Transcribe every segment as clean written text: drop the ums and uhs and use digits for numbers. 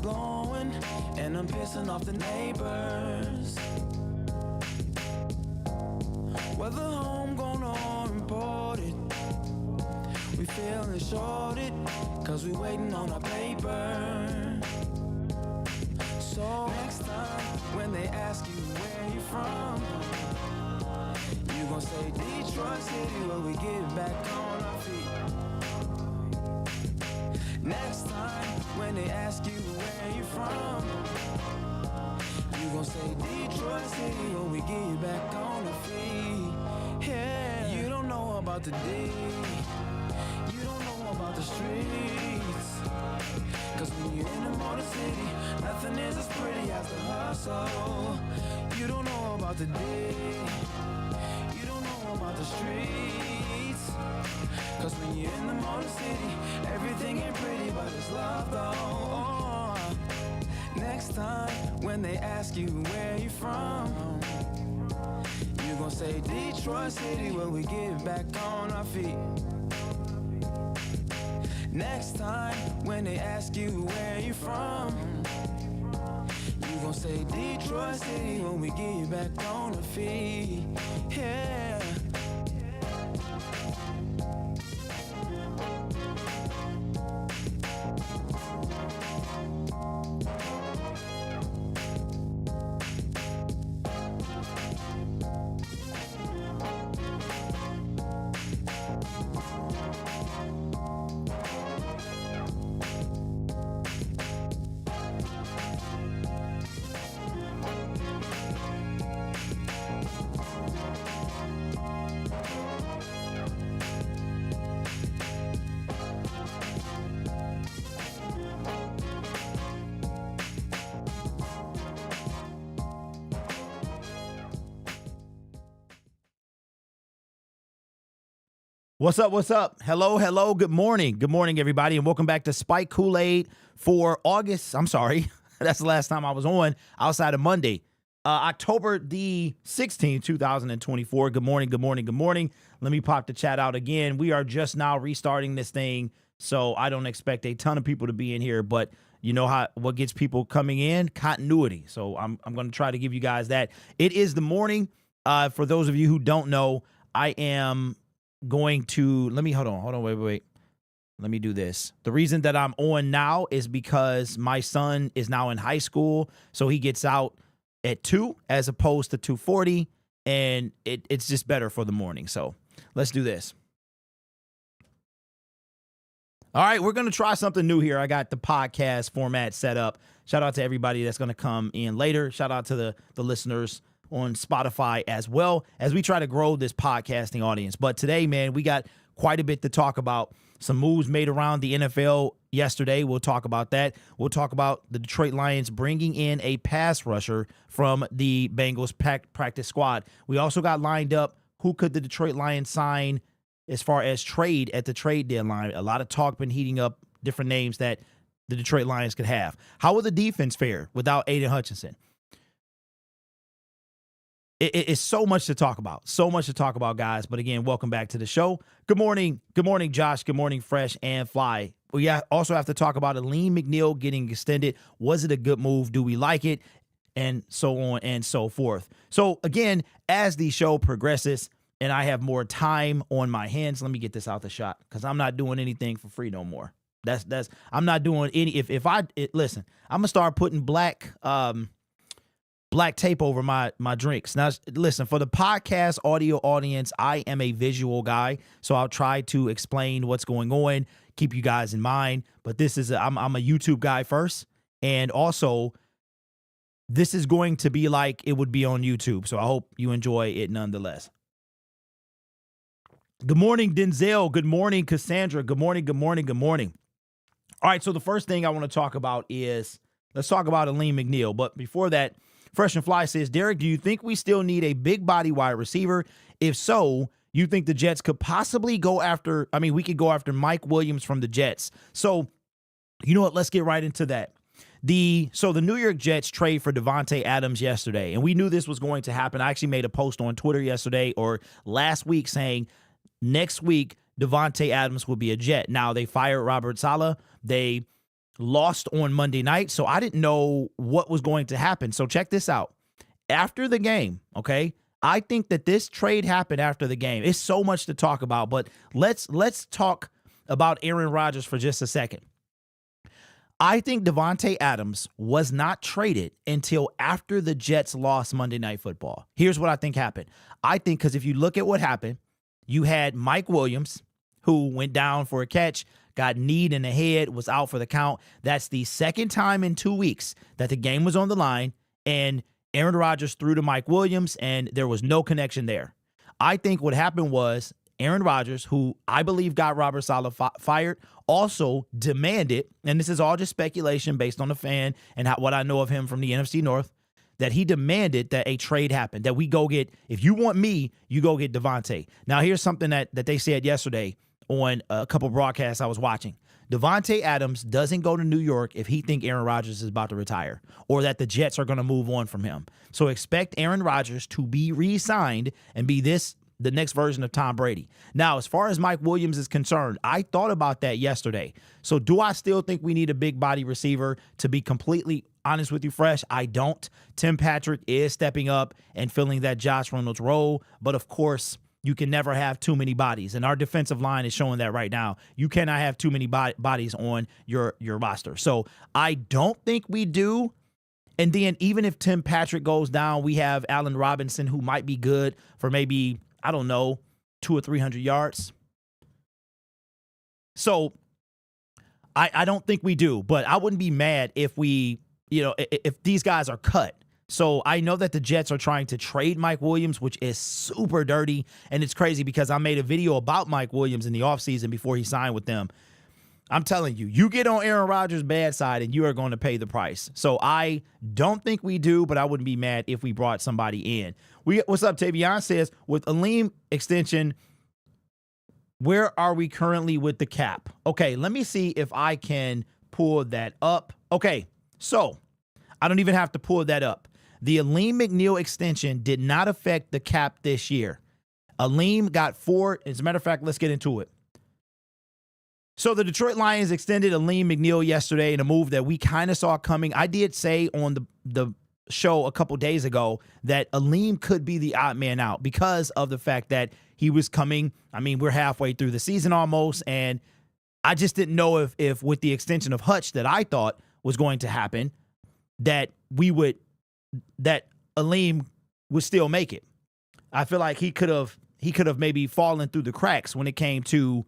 blowing, and I'm pissing off the neighbors. Whether homegrown or imported, we feeling shorted, cause we waiting on our paper. So next time, when they ask you where you from, you gon' say Detroit City, where we get back on our feet. Next time, when they ask you where you from, you gon' say Detroit City, where we get back on our feet. Yeah, you don't know about the D, you don't know about the streets, cause when you're in the motor city, nothing is as pretty as the hustle. You don't know about the D, you don't know about the streets, cause when you're in the motor city, everything ain't pretty, but it's love though. Oh. Next time, when they ask you where you from, you gon' say Detroit City, where we get back on our feet. Next time, when they ask you where you from, you gon' say Detroit City, when we get back on our feet. Yeah. What's up? What's up? Hello, hello. Good morning. Good morning, everybody, and welcome back to Spike Kool-Aid for August. I'm sorry. That's the last time I was on outside of Monday. October the 16th, 2024. Good morning, good morning, good morning. Let me pop the chat out again. We are just now restarting this thing, so I don't expect a ton of people to be in here, but you know what gets people coming in? Continuity. So I'm going to try to give you guys that. It is the morning. For those of you who don't know, I am going to, hold on, wait. Let me do this. The reason that I'm on now is because my son is now in high school, so he gets out at 2 as opposed to 2:40, and it's just better for the morning. So let's do this. All right, we're going to try something new here. I got the podcast format set up. Shout out to everybody that's going to come in later. Shout out to the listeners on Spotify as well as we try to grow this podcasting audience. But today, man, we got quite a bit to talk about. Some moves made around the NFL yesterday. We'll talk about that. We'll talk about the Detroit Lions bringing in a pass rusher from the Bengals practice squad. We also got lined up who could the Detroit Lions sign as far as trade at the trade deadline. A lot of talk been heating up different names that the Detroit Lions could have. How will the defense fare without Aidan Hutchinson? It's so much to talk about. So much to talk about, guys. But again, welcome back to the show. Good morning. Good morning, Josh. Good morning, Fresh and Fly. We also have to talk about Alim McNeill getting extended. Was it a good move? Do we like it? And so on and so forth. So again, as the show progresses and I have more time on my hands, let me get this out the shot because I'm not doing anything for free no more. I'm not doing any. Listen, I'm gonna start putting black tape over my drinks. Now, listen, for the podcast audio audience, I am a visual guy, so I'll try to explain what's going on, keep you guys in mind. But this is I'm a YouTube guy first, and also this is going to be like it would be on YouTube. So I hope you enjoy it nonetheless. Good morning, Denzel. Good morning, Cassandra. Good morning, good morning, good morning. All right, so the first thing I want to talk about is let's talk about Alim McNeill. But before that, Fresh and Fly says, Derek, do you think we still need a big body wide receiver? If so, you think the Jets could possibly we could go after Mike Williams from the Jets. So, you know what? Let's get right into that. The New York Jets trade for Davante Adams yesterday, and we knew this was going to happen. I actually made a post on Twitter yesterday or last week saying next week Davante Adams will be a Jet. Now, they fired Robert Saleh. They lost on Monday night, so I didn't know what was going to happen. So check this out. After the game, okay, I think that this trade happened after the game. It's so much to talk about, but let's talk about Aaron Rodgers for just a second. I think Davante Adams was not traded until after the Jets lost Monday Night Football. Here's what I think happened. I think because if you look at what happened, you had Mike Williams, who went down for a catch, got kneed in the head, was out for the count. That's the second time in 2 weeks that the game was on the line, and Aaron Rodgers threw to Mike Williams, and there was no connection there. I think what happened was Aaron Rodgers, who I believe got Robert Saleh fired, also demanded, and this is all just speculation based on the fan and what I know of him from the NFC North, that he demanded that a trade happen, that we go get, if you want me, you go get Davante. Now, here's something that they said yesterday on a couple broadcasts I was watching. Davante Adams doesn't go to New York if he think Aaron Rodgers is about to retire or that the Jets are going to move on from him. So expect Aaron Rodgers to be re-signed and be the next version of Tom Brady. Now, as far as Mike Williams is concerned, I thought about that yesterday. So do I still think we need a big body receiver? To be completely honest with you, Fresh, I don't. Tim Patrick is stepping up and filling that Josh Reynolds role. But of course, you can never have too many bodies. And our defensive line is showing that right now. You cannot have too many bodies on your roster. So I don't think we do. And then even if Tim Patrick goes down, we have Allen Robinson, who might be good for maybe, I don't know, 200 or 300 yards. So I don't think we do, but I wouldn't be mad if if these guys are cut. So I know that the Jets are trying to trade Mike Williams, which is super dirty. And it's crazy because I made a video about Mike Williams in the offseason before he signed with them. I'm telling you, you get on Aaron Rodgers' bad side and you are going to pay the price. So I don't think we do, but I wouldn't be mad if we brought somebody in. What's up, Tavion says, with Alim extension, where are we currently with the cap? Okay, let me see if I can pull that up. Okay, so I don't even have to pull that up. The Alim McNeill extension did not affect the cap this year. Alim got 4. As a matter of fact, let's get into it. So the Detroit Lions extended Alim McNeill yesterday in a move that we kind of saw coming. I did say on the show a couple days ago that Alim could be the odd man out because of the fact that he was coming. I mean, we're halfway through the season almost, and I just didn't know if with the extension of Hutch that I thought was going to happen, that Alim would still make it. I feel like he could have maybe fallen through the cracks when it came to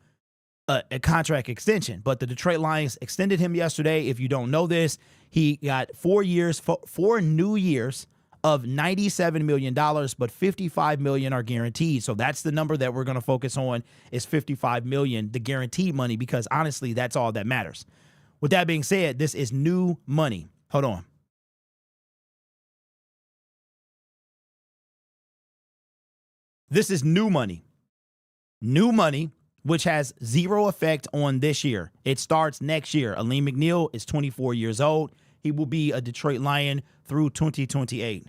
a contract extension, but the Detroit Lions extended him yesterday. If you don't know this, he got 4 new years of $97 million, but $55 million are guaranteed. So that's the number that we're going to focus on, is $55 million, the guaranteed money, because honestly, that's all that matters. With that being said, this is new money. Hold on. This is new money. New money, which has zero effect on this year. It starts next year. Alim McNeill is 24 years old. He will be a Detroit Lion through 2028.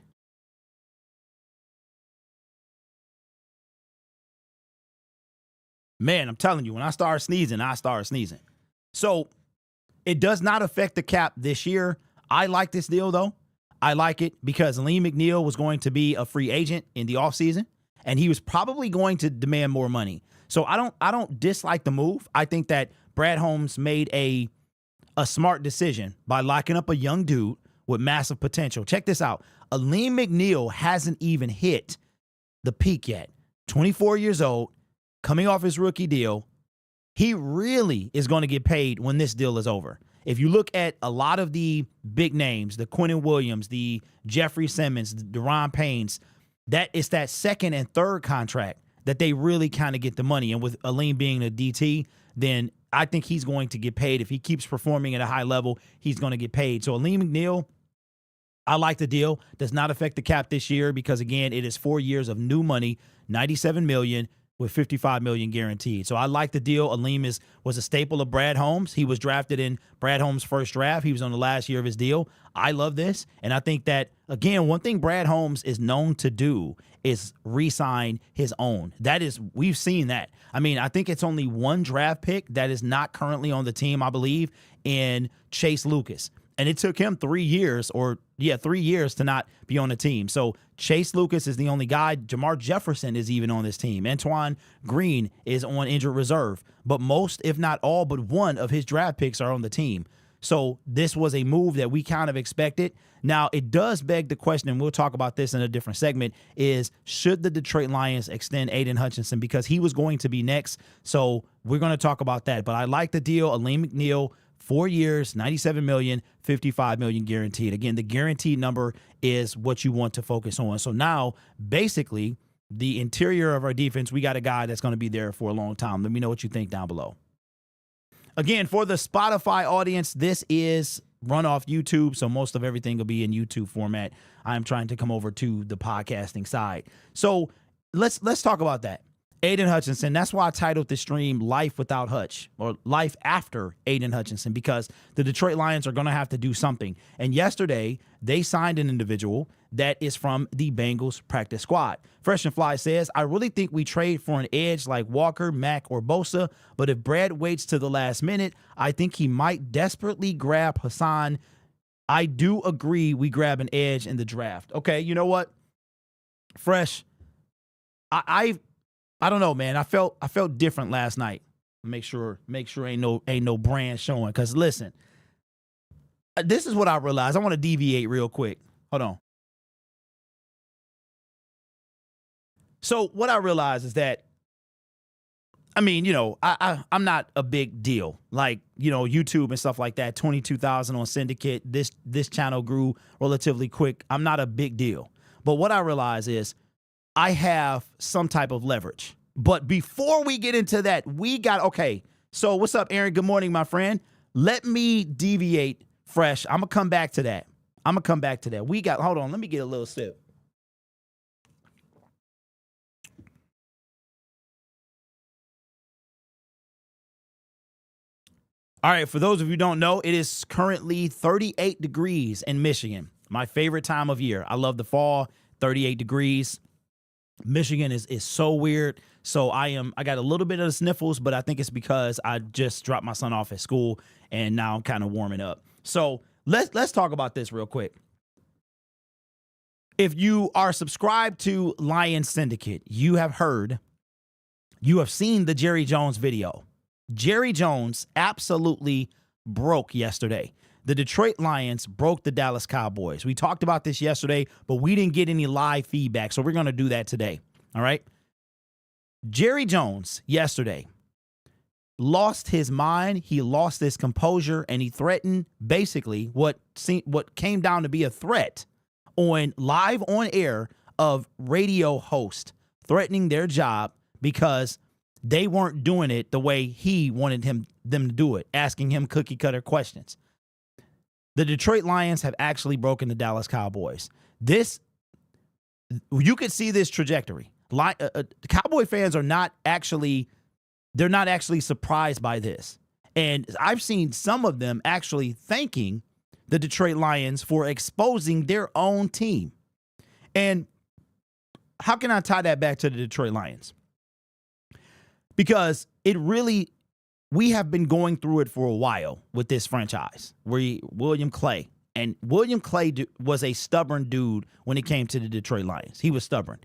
Man, I'm telling you, when I start sneezing, I start sneezing. So it does not affect the cap this year. I like this deal, though. I like it because Alim McNeill was going to be a free agent in the offseason, and he was probably going to demand more money. So I don't dislike the move. I think that Brad Holmes made a smart decision by locking up a young dude with massive potential. Check this out. Alim McNeill hasn't even hit the peak yet. 24 years old, coming off his rookie deal. He really is going to get paid when this deal is over. If you look at a lot of the big names, the Quinnen Williams, the Jeffrey Simmons, the Deron Paynes, that is that second and third contract that they really kind of get the money. And with Alim being a DT, then I think he's going to get paid. If he keeps performing at a high level, he's going to get paid. So Alim McNeill, I like the deal. Does not affect the cap this year because, again, it is 4 years of new money, $97 million. with $55 million guaranteed. So I like the deal. Alim was a staple of Brad Holmes. He was drafted in Brad Holmes' first draft. He was on the last year of his deal. I love this. And I think that, again, one thing Brad Holmes is known to do is re-sign his own. We've seen that. I mean, I think it's only one draft pick that is not currently on the team, I believe, in Chase Lucas. And it took him 3 years to not be on the team. So Chase Lucas is the only guy. Jamar Jefferson is even on this team. Antoine Green is on injured reserve. But most, if not all, but one of his draft picks are on the team. So this was a move that we kind of expected. Now, it does beg the question, and we'll talk about this in a different segment, is should the Detroit Lions extend Aidan Hutchinson? Because he was going to be next. So we're going to talk about that. But I like the deal. Alim McNeill, 4 years, $97 million, $55 million guaranteed. Again, the guaranteed number is what you want to focus on. So now, basically, the interior of our defense, we got a guy that's going to be there for a long time. Let me know what you think down below. Again, for the Spotify audience, this is run off YouTube, so most of everything will be in YouTube format. I'm trying to come over to the podcasting side. So let's talk about that. Aidan Hutchinson, that's why I titled the stream Life Without Hutch, or Life After Aidan Hutchinson, because the Detroit Lions are going to have to do something. And yesterday, they signed an individual that is from the Bengals practice squad. Fresh and Fly says, I really think we trade for an edge like Walker, Mack, or Bosa, but if Brad waits to the last minute, I think he might desperately grab Hassan. I do agree we grab an edge in the draft. Okay, you know what? Fresh, I don't know, man. I felt different last night. Make sure ain't no brand showing. Because listen, this is what I realized. I want to deviate real quick. Hold on. So what I realized is that, I mean, I'm not a big deal. Like, YouTube and stuff like that. 22,000 on Syndicate. This channel grew relatively quick. I'm not a big deal. But what I realize is, I have some type of leverage. But before we get into that, so what's up, Aaron? Good morning, my friend. Let me deviate, Fresh. I'm going to come back to that. Hold on, let me get a little sip. All right, for those of you who don't know, it is currently 38 degrees in Michigan. My favorite time of year. I love the fall, 38 degrees. Michigan is so weird. So I got a little bit of the sniffles, but I think it's because I just dropped my son off at school and now I'm kind of warming up. So let's talk about this real quick. If you are subscribed to Lion Syndicate, you have seen the Jerry Jones video. Jerry Jones absolutely broke yesterday. The Detroit Lions broke the Dallas Cowboys. We talked about this yesterday, but we didn't get any live feedback, so we're going to do that today. All right? Jerry Jones yesterday lost his mind. He lost his composure, and he threatened basically what came down to be a threat live on air of radio host, threatening their job because they weren't doing it the way he wanted them to do it, asking him cookie cutter questions. The Detroit Lions have actually broken the Dallas Cowboys. You could see this trajectory. Cowboy fans are not actually surprised by this. And I've seen some of them actually thanking the Detroit Lions for exposing their own team. And how can I tie that back to the Detroit Lions? Because we have been going through it for a while with this franchise. William Clay was a stubborn dude when it came to the Detroit Lions. He was stubborn.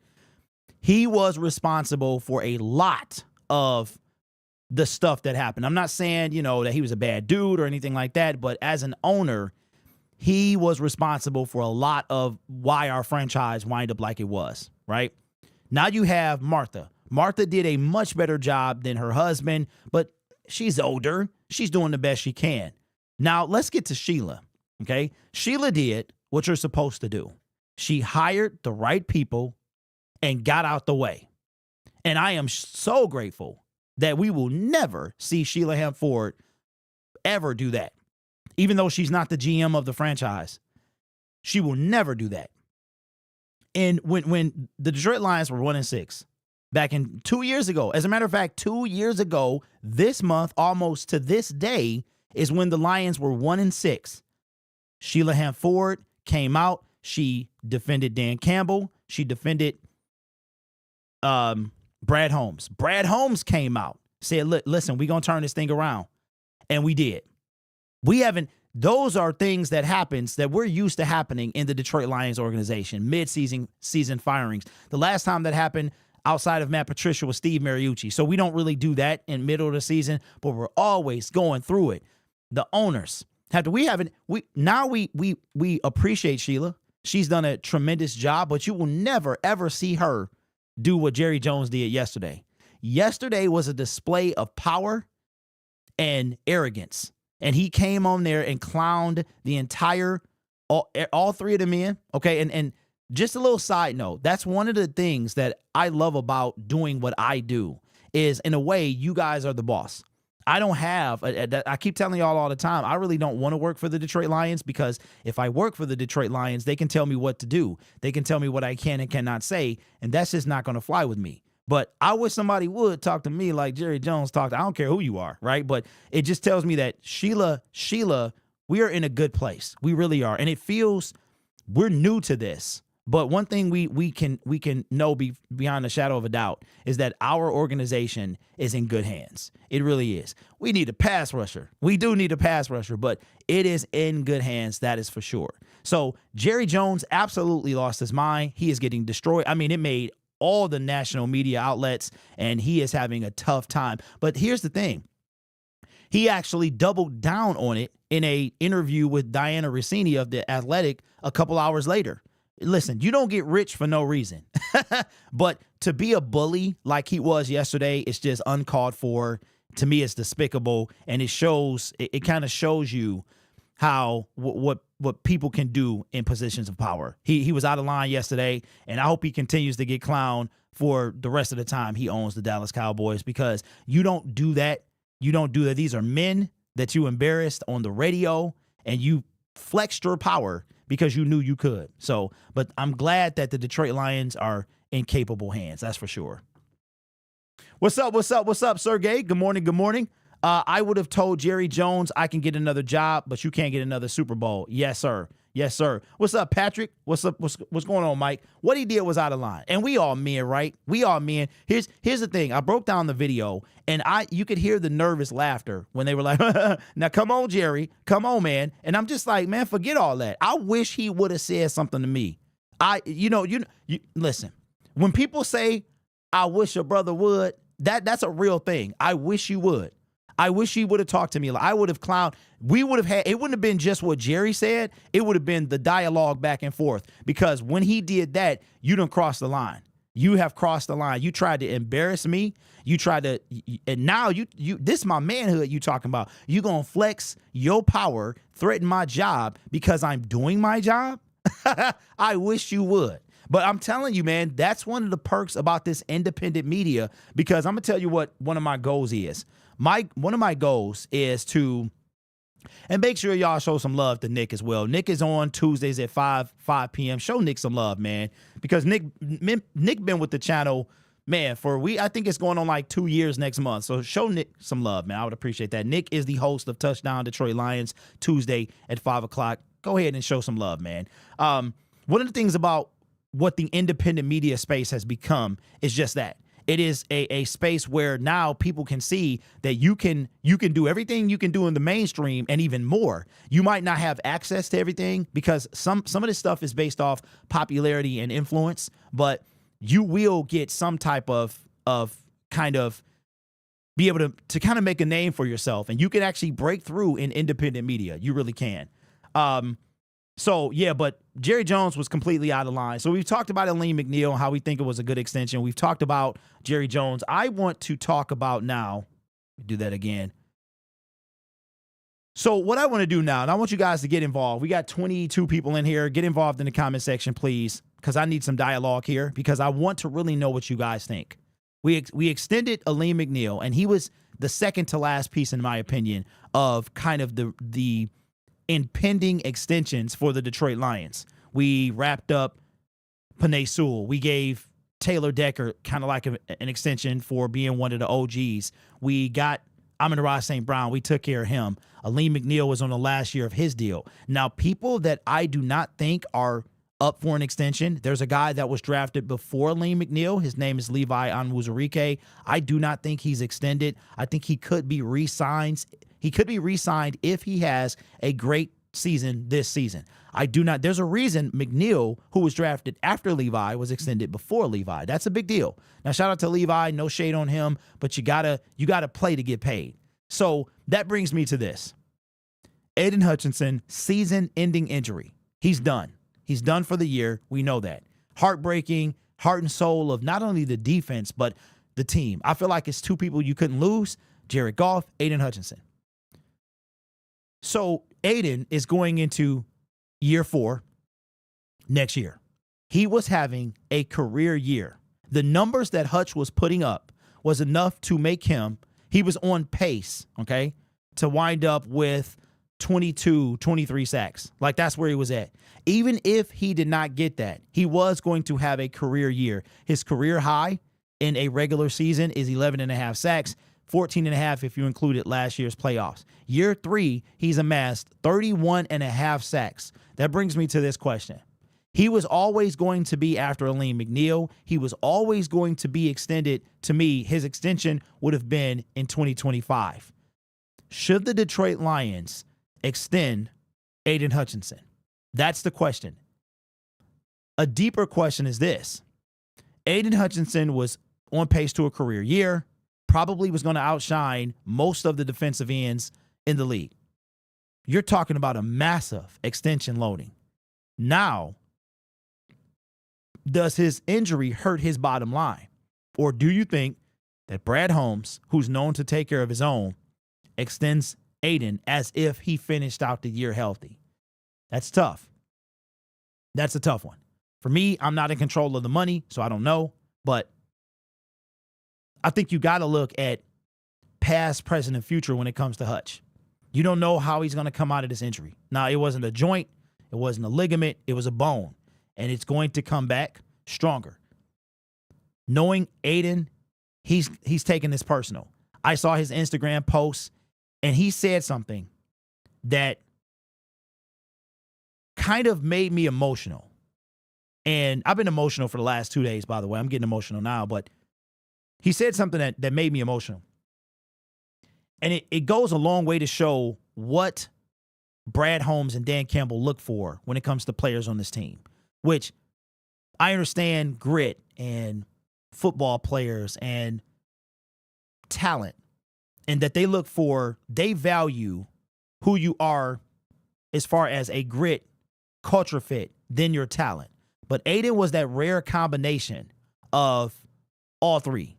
He was responsible for a lot of the stuff that happened. I'm not saying, that he was a bad dude or anything like that, but as an owner, he was responsible for a lot of why our franchise wind up like it was, right? Now you have Martha. Martha did a much better job than her husband, but she's older. She's doing the best she can. Now, let's get to Sheila, okay? Sheila did what you're supposed to do. She hired the right people and got out the way. And I am so grateful that we will never see Sheila Hamm-Ford ever do that. Even though she's not the GM of the franchise, she will never do that. And when the Detroit Lions were 1-6, back in 2 years ago. As a matter of fact, 2 years ago, this month, almost to this day, is when the Lions were 1-6. Sheila Hamm-Ford came out. She defended Dan Campbell. She defended Brad Holmes. Brad Holmes came out, said, listen, we're going to turn this thing around. And we did. Those are things that happens that we're used to happening in the Detroit Lions organization, season firings. The last time that happened outside of Matt Patricia was Steve Mariucci. So we don't really do that in middle of the season, but we're always going through it. The owners we appreciate Sheila. She's done a tremendous job, but you will never, ever see her do what Jerry Jones did yesterday. Yesterday was a display of power and arrogance. And he came on there and clowned the all three of the men. Okay. And just a little side note, that's one of the things that I love about doing what I do is, in a way, you guys are the boss. I don't have, I keep telling y'all all the time, I really don't want to work for the Detroit Lions, because if I work for the Detroit Lions, they can tell me what to do. They can tell me what I can and cannot say, and that's just not going to fly with me. But I wish somebody would talk to me like Jerry Jones talked. I don't care who you are, right? But it just tells me that Sheila, we are in a good place. We really are. And it feels we're new to this. But one thing we can know beyond a shadow of a doubt is that our organization is in good hands. It really is. We need a pass rusher. We do need a pass rusher, but it is in good hands. That is for sure. So Jerry Jones absolutely lost his mind. He is getting destroyed. I mean, it made all the national media outlets, and he is having a tough time. But here's the thing. He actually doubled down on it in an interview with Diana Rossini of The Athletic a couple hours later. Listen, you don't get rich for no reason. But to be a bully like he was yesterday, it's just uncalled for. To me, it's despicable. And it kind of shows you how what people can do in positions of power. He was out of line yesterday, and I hope he continues to get clowned for the rest of the time he owns the Dallas Cowboys, because you don't do that. You don't do that. These are men that you embarrassed on the radio, and you flexed your power because you knew you could. So, but I'm glad that the Detroit Lions are in capable hands. That's for sure. What's up, Sergey? Good morning. I would have told Jerry Jones I can get another job, but you can't get another Super Bowl. Yes, sir. What's up, Patrick? What's up? What's going on, Mike? What he did was out of line. And we all men, right? We all men. Here's the thing. I broke down the video, and you could hear the nervous laughter when they were like, now come on, Jerry. Come on, man. And I'm just like, man, forget all that. I wish he would have said something to me. Listen, when people say, I wish your brother would, that's a real thing. I wish you would. I wish he would have talked to me. I would have clowned. We would have had, it wouldn't have been just what Jerry said. It would have been the dialogue back and forth, because when he did that, you done crossed the line. You have crossed the line. You tried to embarrass me. You tried to, and now this is my manhood you talking about. You gonna flex your power, threaten my job because I'm doing my job? I wish you would. But I'm telling you, man, that's one of the perks about this independent media, because I'm gonna tell you what one of my goals is. One of my goals is to, and make sure y'all show some love to Nick as well. Nick is on Tuesdays at 5 p.m. Show Nick some love, man, because Nick been with the channel, man, I think it's going on like 2 years next month. So show Nick some love, man. I would appreciate that. Nick is the host of Touchdown Detroit Lions Tuesday at 5 o'clock. Go ahead and show some love, man. One of the things about what the independent media space has become is just that. It is a space where now people can see that you can do everything you can do in the mainstream and even more. You might not have access to everything, because some of this stuff is based off popularity and influence, but you will get some type of kind of be able to kind of make a name for yourself, and you can actually break through in independent media. You really can. So, yeah, but Jerry Jones was completely out of line. So we've talked about Alim McNeill and how we think it was a good extension. We've talked about Jerry Jones. I want to talk about now, do that again. So what I want to do now, and I want you guys to get involved. We got 22 people in here. Get involved in the comment section, please, because I need some dialogue here, because I want to really know what you guys think. We extended Alim McNeill, and he was the second to last piece, in my opinion, of kind of the impending extensions for the Detroit Lions. We wrapped up Penei Sewell. We gave Taylor Decker kind of like an extension for being one of the OGs. We got Amon-Ra St. Brown. We took care of him. Alim McNeill was on the last year of his deal. Now, people that I do not think are up for an extension, there's a guy that was drafted before Alim McNeill. His name is Levi Onwuzurike. I do not think he's extended. I think he could be re-signed. He could be re-signed if he has a great season this season. I do not. There's a reason McNeill, who was drafted after Levi, was extended before Levi. That's a big deal. Now, shout out to Levi. No shade on him, but you gotta play to get paid. So that brings me to this. Aidan Hutchinson, season-ending injury. He's done. He's done for the year. We know that. Heartbreaking, heart and soul of not only the defense, but the team. I feel like it's two people you couldn't lose, Jared Goff, Aidan Hutchinson. So Aidan is going into year 4 next year. He was having a career year. The numbers that Hutch was putting up was enough to make him, he was on pace, okay, to wind up with 22, 23 sacks. Like, that's where he was at. Even if he did not get that, he was going to have a career year. His career high in a regular season is 11.5 sacks, 14.5 if you included last year's playoffs. Year 3, he's amassed 31.5 sacks. That brings me to this question. He was always going to be after Alim McNeill. He was always going to be extended. To me, his extension would have been in 2025. Should the Detroit Lions extend Aidan Hutchinson? That's the question. A deeper question is this. Aidan Hutchinson was on pace to a career year, probably was going to outshine most of the defensive ends in the league. You're talking about a massive extension loading. Now, does his injury hurt his bottom line? Or do you think that Brad Holmes, who's known to take care of his own, extends Aidan as if he finished out the year healthy? That's tough. That's a tough one. For me, I'm not in control of the money, so I don't know. But I think you got to look at past, present, and future when it comes to Hutch. You don't know how he's going to come out of this injury. Now, it wasn't a joint. It wasn't a ligament. It was a bone. And it's going to come back stronger. Knowing Aidan, he's taking this personal. I saw his Instagram post, and he said something that kind of made me emotional. And I've been emotional for the last 2 days, by the way. I'm getting emotional now, but he said something that made me emotional. And it goes a long way to show what Brad Holmes and Dan Campbell look for when it comes to players on this team, which I understand grit and football players and talent, and that they look for, they value who you are as far as a grit, culture fit, than your talent. But Aidan was that rare combination of all three.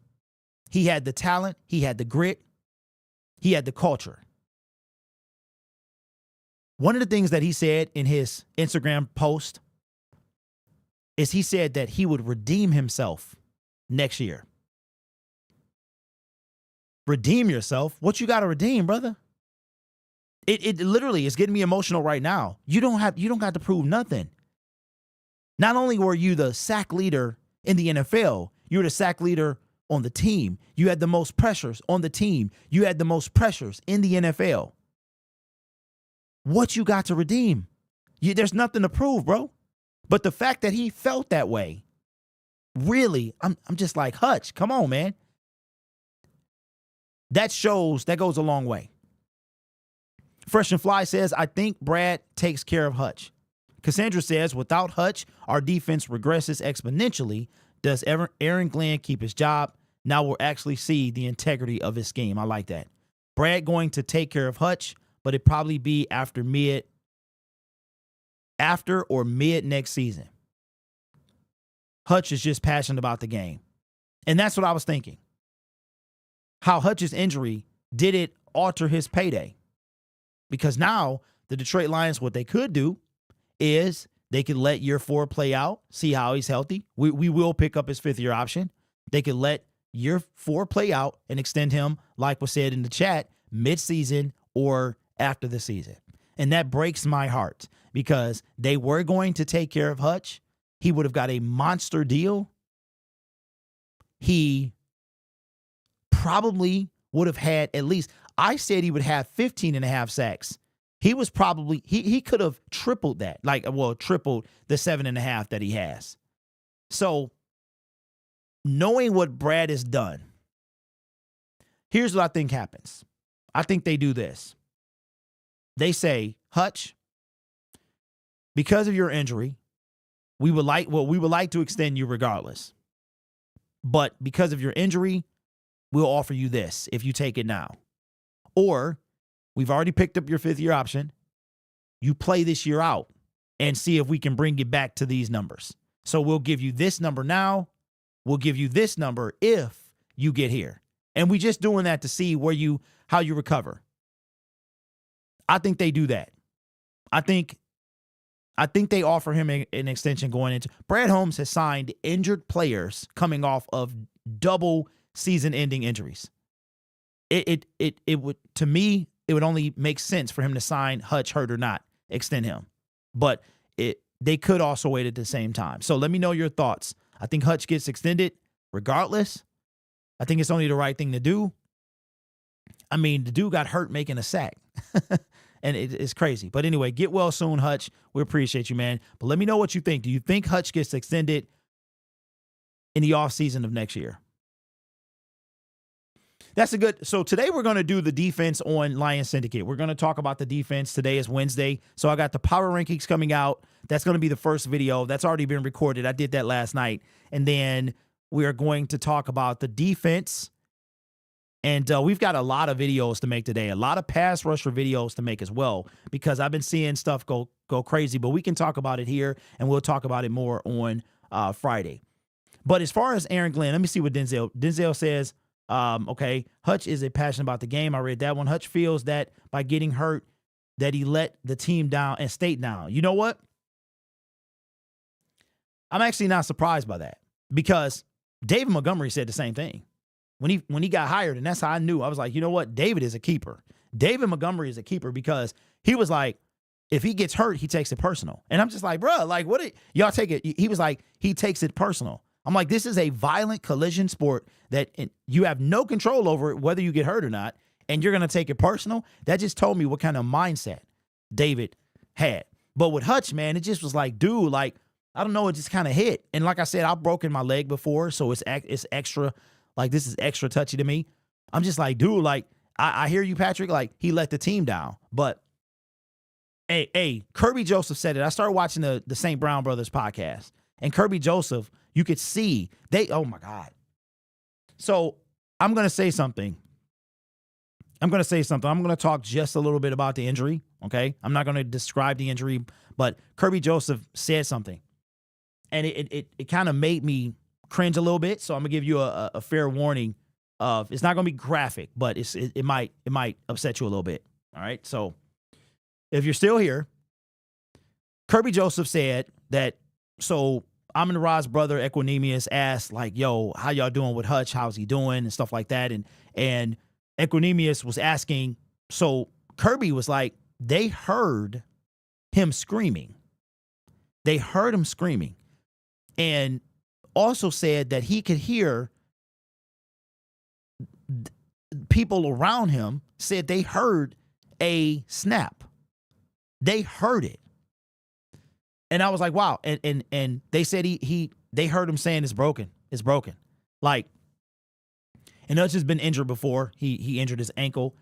He had the talent, he had the grit, he had the culture. One of the things that he said in his Instagram post is he said that he would redeem himself next year. Redeem yourself? What you got to redeem, brother? It literally is getting me emotional right now. You don't got to prove nothing. Not only were you the sack leader in the NFL, you were the sack leader on the team. You had the most pressures on the team. You had the most pressures in the NFL. What you got to redeem? There's nothing to prove, bro. But the fact that he felt that way, really, I'm just like, Hutch, come on, man. That goes a long way. Fresh and Fly says, I think Brad takes care of Hutch. Cassandra says, without Hutch, our defense regresses exponentially. Does Aaron Glenn keep his job? Now we'll actually see the integrity of his scheme. I like that. Brad going to take care of Hutch, but it probably be after or mid next season. Hutch is just passionate about the game. And that's what I was thinking. How Hutch's injury, did it alter his payday? Because now the Detroit Lions, what they could do is they could let year 4 play out, see how he's healthy. We will pick up his 5th-year option. They could let year 4 play out and extend him, like was said in the chat, mid-season or after the season. And that breaks my heart because they were going to take care of Hutch. He would have got a monster deal. he probably would have had at least, I said he would have 15 and a half sacks. He was probably, he could have tripled that, tripled the 7.5 that he has. So knowing what Brad has done, here's what I think happens. I think they do this. They say, Hutch, because of your injury, we would like to extend you regardless. But because of your injury, we'll offer you this if you take it now. Or we've already picked up your 5th year option. You play this year out and see if we can bring you back to these numbers. So we'll give you this number now. We'll give you this number if you get here. And we just doing that to see how you recover. I think they do that. I think they offer him an extension going into. Brad Holmes has signed injured players coming off of double season-ending injuries. It would, to me, it would only make sense for him to sign Hutch, hurt or not, extend him. But they could also wait at the same time. So let me know your thoughts. I think Hutch gets extended regardless. I think it's only the right thing to do. I mean, the dude got hurt making a sack. And it's crazy. But anyway, get well soon, Hutch. We appreciate you, man. But let me know what you think. Do you think Hutch gets extended in the offseason of next year? That's a good. So today we're going to do the defense on Lion Syndicate. We're going to talk about the defense. Today is Wednesday. So I got the power rankings coming out. That's going to be the first video. That's already been recorded. I did that last night. And then we are going to talk about the defense. And we've got a lot of videos to make today, a lot of pass rusher videos to make as well, because I've been seeing stuff go crazy. But we can talk about it here, and we'll talk about it more on Friday. But as far as Aaron Glenn, let me see what Denzel says. Okay, Hutch is passionate about the game. I read that one. Hutch feels that by getting hurt, that he let the team down and stayed down. You know what? I'm actually not surprised by that, because David Montgomery said the same thing. When he got hired, and that's how I knew. I was like, you know what? David is a keeper. David Montgomery is a keeper, because he was like, if he gets hurt, he takes it personal. And I'm just like, bro, like, y'all take it? He was like, he takes it personal. I'm like, this is a violent collision sport that you have no control over it, whether you get hurt or not, and you're going to take it personal. That just told me what kind of mindset David had. But with Hutch, man, it just was like, dude, like, I don't know, it just kind of hit. And like I said, I've broken my leg before, so it's extra. Like, this is extra touchy to me. I'm just like, dude, like, I hear you, Patrick. Like, he let the team down. But, hey, Kirby Joseph said it. I started watching the St. Brown Brothers podcast. And Kirby Joseph, you could see, oh, my God. So, I'm going to say something. I'm going to talk just a little bit about the injury, okay? I'm not going to describe the injury, but Kirby Joseph said something. And it kind of made me cringe a little bit, so I'm gonna give you a fair warning of, it's not gonna be graphic, but it might upset you a little bit. All right, so if you're still here, Kirby Joseph said that. So Amon Ra's brother Equanimous asked, like, "Yo, how y'all doing with Hutch? How's he doing?" and stuff like that, and Equanimous was asking. So Kirby was like, they heard him screaming. And also said that he could hear people around him said they heard a snap. They heard it. And I was like, wow. And they said they heard him saying it's broken. It's broken. Like, and Hutch has been injured before. He injured his ankle.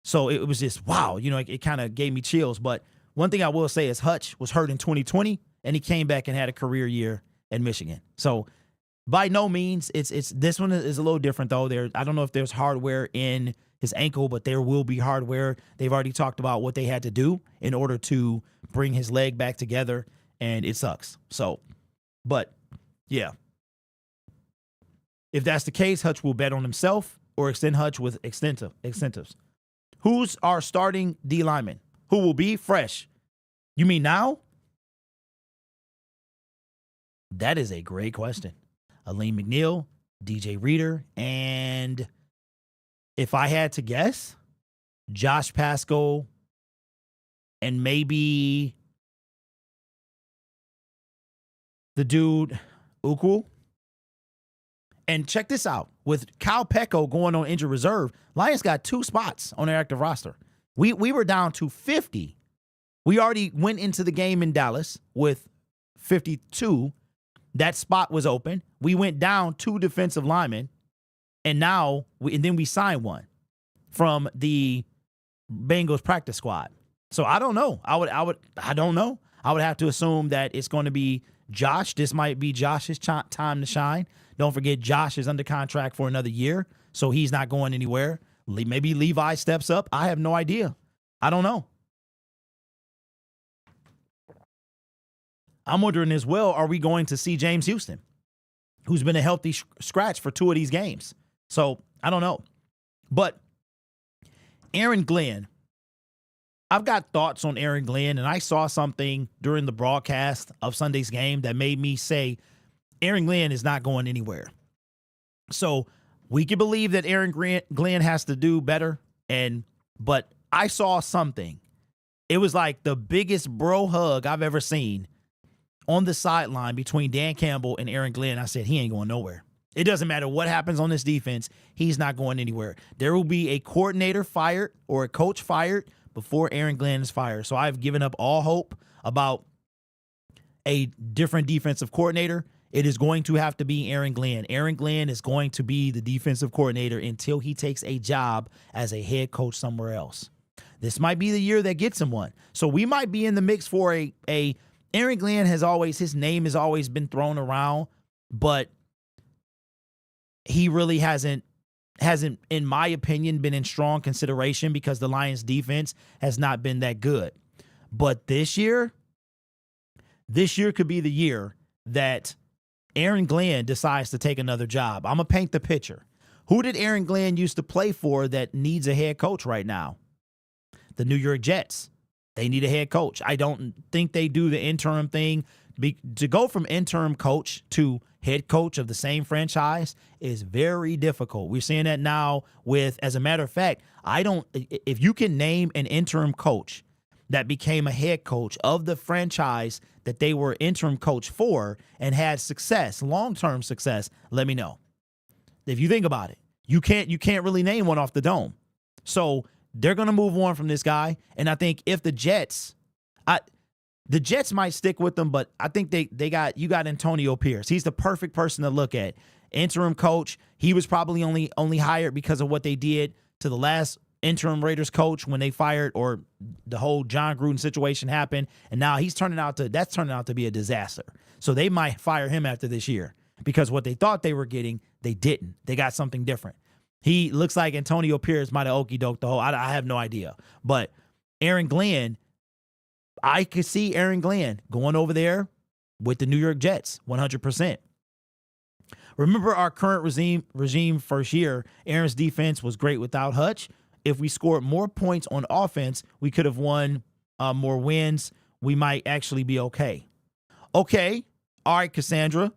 So it was just, wow, it kind of gave me chills. But one thing I will say is Hutch was hurt in 2020, and he came back and had a career year at Michigan. So by no means, it's this one is a little different though. I don't know if there's hardware in his ankle, but there will be hardware. They've already talked about what they had to do in order to bring his leg back together, and it sucks. So, but yeah, if that's the case, Hutch will bet on himself or extend Hutch with incentives. Who's our starting D lineman? Who will be fresh? You mean now? That is a great question. Alim McNeill, DJ Reader, and if I had to guess, Josh Pascal, and maybe the dude Uku, And check this out. With Kyle Pecco going on injured reserve, Lions got 2 spots on their active roster. We were down to 50. We already went into the game in Dallas with 52. That spot was open. We went down 2 defensive linemen, and then we signed one from the Bengals practice squad. So I don't know. I don't know. I would have to assume that it's going to be Josh. This might be Josh's time to shine. Don't forget, Josh is under contract for another year, so he's not going anywhere. Maybe Levi steps up. I have no idea. I don't know. I'm wondering as well, are we going to see James Houston, who's been a healthy scratch for 2 of these games? So I don't know. But Aaron Glenn, I've got thoughts on Aaron Glenn, and I saw something during the broadcast of Sunday's game that made me say Aaron Glenn is not going anywhere. So we can believe that Aaron Glenn has to do better, but I saw something. It was like the biggest bro hug I've ever seen on the sideline between Dan Campbell and Aaron Glenn. I said, he ain't going nowhere. It doesn't matter what happens on this defense. He's not going anywhere. There will be a coordinator fired or a coach fired before Aaron Glenn is fired. So I've given up all hope about a different defensive coordinator. It is going to have to be Aaron Glenn. Aaron Glenn is going to be the defensive coordinator until he takes a job as a head coach somewhere else. This might be the year that gets him one. So we might be in the mix for a Aaron Glenn his name has always been thrown around, but he really hasn't, in my opinion, been in strong consideration because the Lions defense has not been that good. But this year could be the year that Aaron Glenn decides to take another job. I'm going to paint the picture. Who did Aaron Glenn used to play for that needs a head coach right now? The New York Jets. They need a head coach. I don't think they do the interim thing. To go from interim coach to head coach of the same franchise is very difficult. We're seeing that now as a matter of fact, if you can name an interim coach that became a head coach of the franchise that they were interim coach for and had success, long-term success, let me know. If you think about it, you can't really name one off the dome. So they're going to move on from this guy. And I think if the Jets might stick with them, but I think you got Antonio Pierce. He's the perfect person to look at. Interim coach. He was probably only hired because of what they did to the last interim Raiders coach when they fired, or the whole John Gruden situation happened. And now that's turning out to be a disaster. So they might fire him after this year because what they thought they were getting, they didn't. They got something different. He looks like Antonio Pierce might have okey-doked the whole. I have no idea. But Aaron Glenn, I could see Aaron Glenn going over there with the New York Jets, 100%. Remember our current regime first year, Aaron's defense was great without Hutch. If we scored more points on offense, we could have won more wins. We might actually be okay. Okay. All right, Cassandra.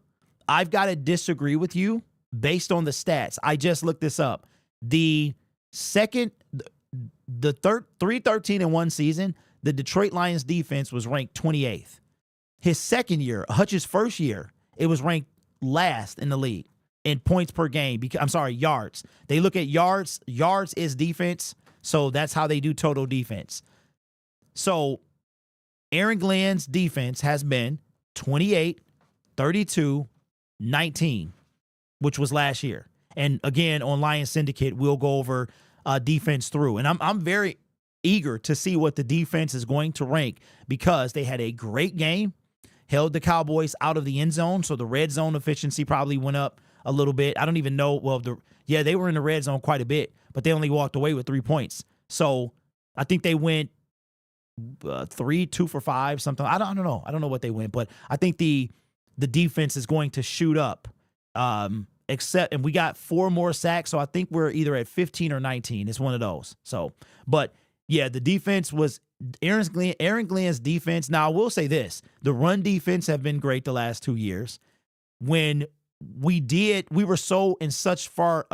I've got to disagree with you based on the stats. I just looked this up. The 3-13-1 season, the Detroit Lions defense was ranked 28th. His second year, Hutch's first year, it was ranked last in the league in points per game. Yards. They look at yards. Yards is defense, so that's how they do total defense. So Aaron Glenn's defense has been 28, 32, 19, which was last year. And again, on Lions Syndicate, we'll go over defense through. And I'm very eager to see what the defense is going to rank because they had a great game, held the Cowboys out of the end zone, so the red zone efficiency probably went up a little bit. I don't even know. Well, they were in the red zone quite a bit, but they only walked away with 3 points. So I think they went 2 for 5, something. I don't know. I don't know what they went, but I think the defense is going to shoot up. And we got 4 more sacks, so I think we're either at 15 or 19. It's one of those. So, but yeah, the defense was Aaron Glenn's defense. Now, I will say this. The run defense have been great the last 2 years. When we were so in such far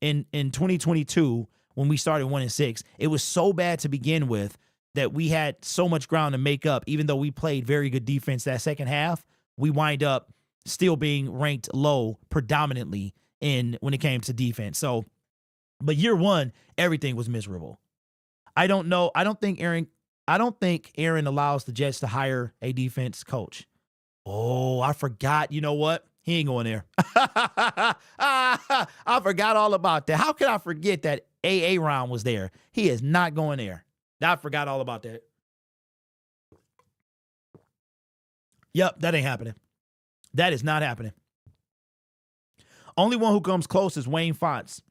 in 2022 when we started 1-6, it was so bad to begin with that we had so much ground to make up. Even though we played very good defense that second half, we wind up still being ranked low predominantly when it came to defense. So, but year one, everything was miserable. I don't know. I don't think Aaron allows the Jets to hire a defense coach. Oh, I forgot. You know what? He ain't going there. I forgot all about that. How could I forget that Ron was there? He is not going there. I forgot all about that. Yep, that ain't happening. That is not happening. Only one who comes close is Wayne Fontes.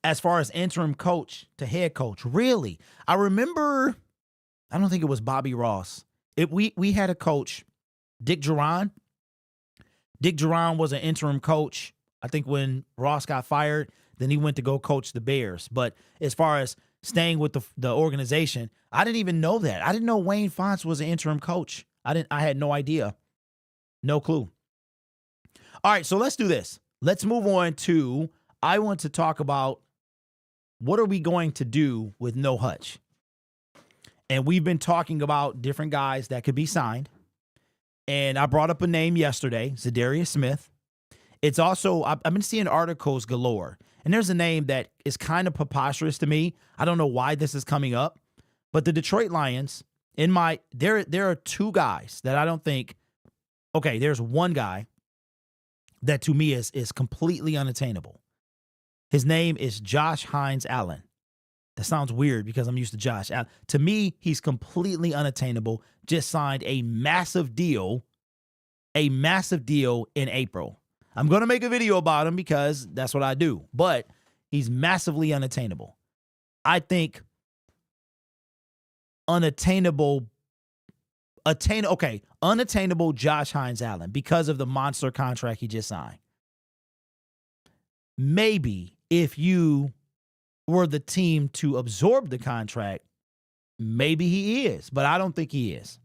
As far as interim coach to head coach, really? I remember, I don't think it was Bobby Ross. We had a coach, Dick Duran. Dick Duran was an interim coach, I think, when Ross got fired. Then he went to go coach the Bears. But as far as staying with the organization, I didn't even know that. I didn't know Wayne Fontes was an interim coach. I had no idea. No clue. All right, so let's do this. Let's move on to, I want to talk about what are we going to do with no Hutch? And we've been talking about different guys that could be signed. And I brought up a name yesterday, Zadarius Smith. It's also, I've been seeing articles galore. And there's a name that is kind of preposterous to me. I don't know why this is coming up. But the Detroit Lions, there are two guys that I don't think, okay, there's one guy that to me is completely unattainable. His name is Josh Hines Allen. That sounds weird because I'm used to Josh Allen. To me, he's completely unattainable. Just signed a massive deal in April. I'm going to make a video about him because that's what I do. But he's massively unattainable. I think unattainable Josh Hines Allen because of the monster contract he just signed. Maybe if you were the team to absorb the contract, maybe he is, but I don't think he is.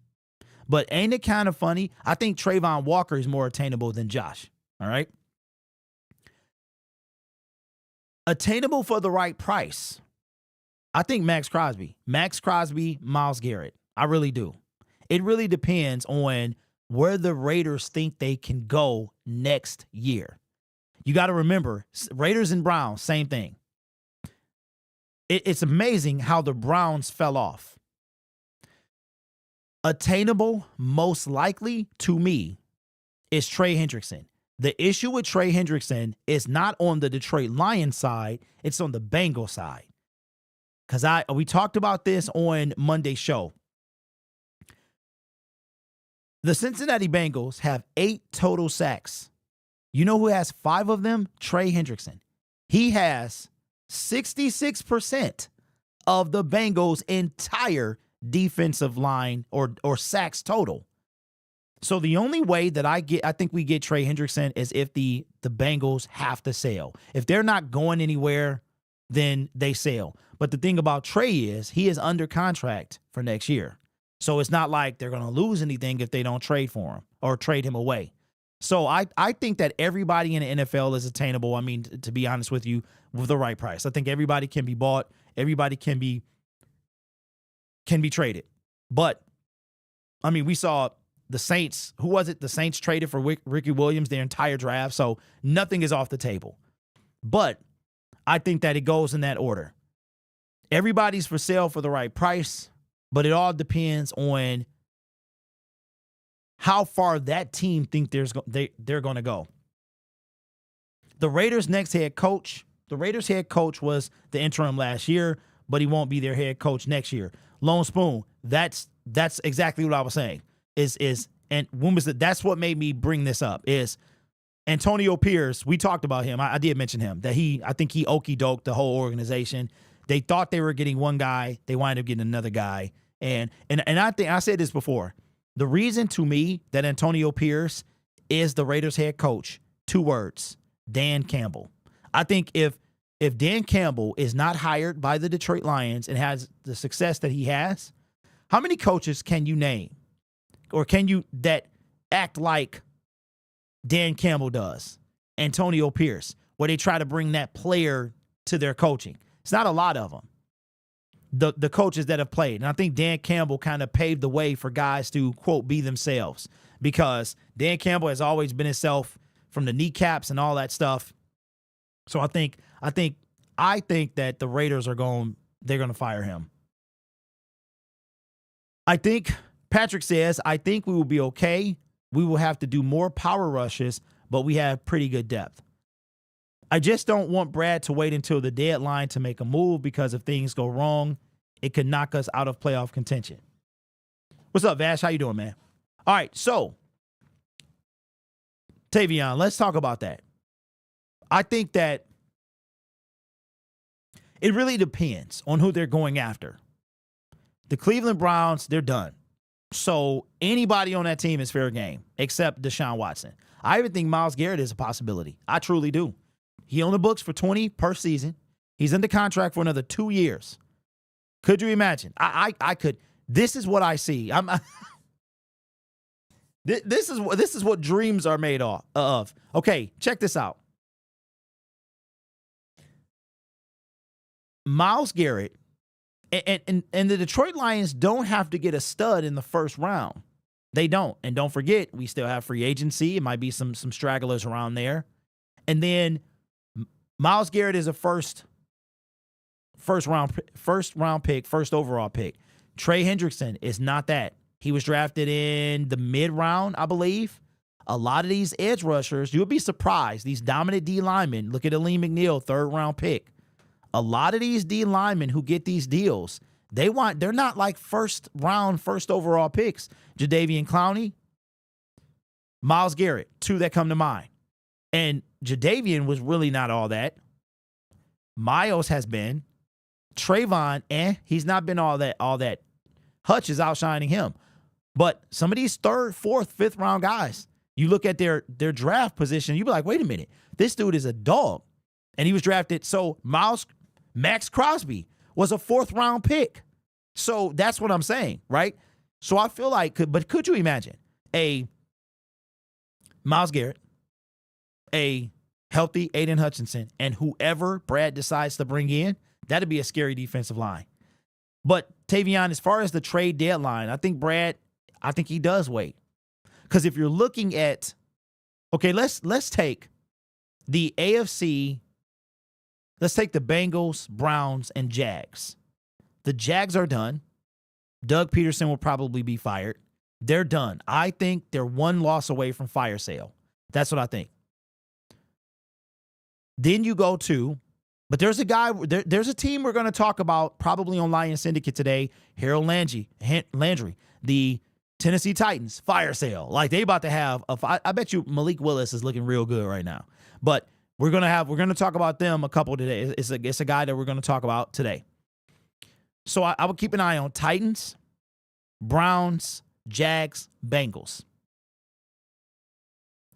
But ain't it kind of funny? I think Trayvon Walker is more attainable than Josh, all right? Attainable for the right price. I think Max Crosby, Myles Garrett. I really do. It really depends on where the Raiders think they can go next year. You got to remember, Raiders and Browns, same thing. It's amazing how the Browns fell off. Attainable, most likely, to me, is Trey Hendrickson. The issue with Trey Hendrickson is not on the Detroit Lions side, it's on the Bengals side. Because we talked about this on Monday's show. The Cincinnati Bengals have 8 total sacks. You know who has 5 of them? Trey Hendrickson. He has 66% of the Bengals' entire defensive line or sacks total. So the only way that I think we get Trey Hendrickson is if the Bengals have to sell. If they're not going anywhere, then they sell. But the thing about Trey is he is under contract for next year. So it's not like they're going to lose anything if they don't trade for him or trade him away. So I think that everybody in the NFL is attainable. I mean, to be honest with you, with the right price. I think everybody can be bought. Everybody can be traded. But, I mean, we saw the Saints. Who was it? The Saints traded for Ricky Williams their entire draft. So nothing is off the table. But I think that it goes in that order. Everybody's for sale for the right price. But it all depends on how far that team think they're going to go. The Raiders' next head coach, the Raiders' head coach was the interim last year, but he won't be their head coach next year. Lone Spoon, that's exactly what I was saying. And when was it? That's what made me bring this up. Is Antonio Pierce? We talked about him. I did mention him. I think he okey-doked the whole organization. They thought they were getting one guy. They wind up getting another guy. And I think I said this before. The reason to me that Antonio Pierce is the Raiders head coach, 2 words, Dan Campbell. I think if Dan Campbell is not hired by the Detroit Lions and has the success that he has, how many coaches can you name or can you that act like Dan Campbell does, Antonio Pierce, where they try to bring that player to their coaching? It's not a lot of them. The coaches that have played. And I think Dan Campbell kind of paved the way for guys to, quote, be themselves. Because Dan Campbell has always been himself from the kneecaps and all that stuff. So I think that the Raiders they're going to fire him. I think Patrick says, I think we will be okay. We will have to do more power rushes, but we have pretty good depth. I just don't want Brad to wait until the deadline to make a move because if things go wrong, it could knock us out of playoff contention. What's up, Vash? How you doing, man? All right, so Tavion, let's talk about that. I think that it really depends on who they're going after. The Cleveland Browns, they're done. So anybody on that team is fair game, except Deshaun Watson. I even think Myles Garrett is a possibility. I truly do. He on the books for $20 per season. He's under contract for another 2 years. Could you imagine? I could. This is what I see. This is what dreams are made of. Okay, check this out. Myles Garrett and the Detroit Lions don't have to get a stud in the first round. They don't. And don't forget, we still have free agency. It might be some stragglers around there. And then Myles Garrett is a first round pick, first overall pick. Trey Hendrickson is not that. He was drafted in the mid-round, I believe. A lot of these edge rushers, you would be surprised. These dominant D linemen, look at Alim McNeill, third-round pick. A lot of these D linemen who get these deals, they're not like first overall picks. Jadeveon Clowney, Myles Garrett, two that come to mind. And Jadeveon was really not all that. Myles has been. Trayvon, he's not been all that. Hutch is outshining him. But some of these third, fourth, fifth round guys, you look at their draft position, you be like, wait a minute, this dude is a dog. And he was drafted. So Max Crosby was a fourth round pick. So that's what I'm saying, right? So I feel like, but could you imagine a Myles Garrett, a healthy Aidan Hutchinson, and whoever Brad decides to bring in, that'd be a scary defensive line. But Tavion, as far as the trade deadline, I think he does wait. Because if you're looking at, okay, let's take the AFC. Let's take the Bengals, Browns, and Jags. The Jags are done. Doug Peterson will probably be fired. They're done. I think they're one loss away from fire sale. That's what I think. Then you go to, but there's a team we're going to talk about probably on Lion Syndicate today, Harold Landry, the Tennessee Titans, fire sale. Like they about to have I bet you Malik Willis is looking real good right now. But we're going to talk about them a couple today. It's a guy that we're going to talk about today. So I would keep an eye on Titans, Browns, Jags, Bengals.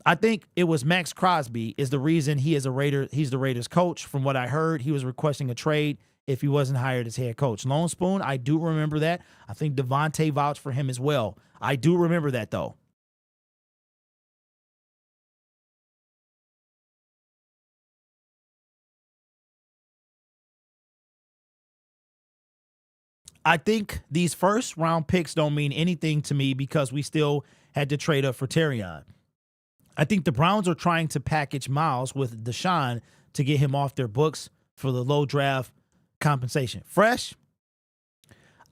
I think it was Max Crosby is the reason he is a Raider. He's the Raiders coach. From what I heard, he was requesting a trade if he wasn't hired as head coach. Lone Spoon, I do remember that. I think Devontae vouched for him as well. I do remember that, though. I think these first-round picks don't mean anything to me because we still had to trade up for Terrion. I think the Browns are trying to package Myles with Deshaun to get him off their books for the low draft compensation. Fresh,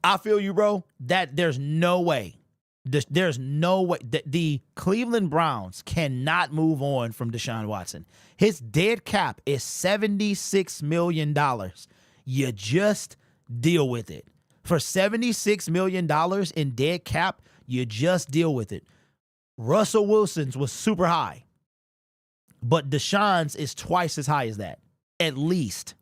I feel you, bro. That there's no way. There's no way that the Cleveland Browns cannot move on from Deshaun Watson. His dead cap is $76 million. You just deal with it. For $76 million in dead cap, you just deal with it. Russell Wilson's was super high, but Deshaun's is twice as high as that, at least.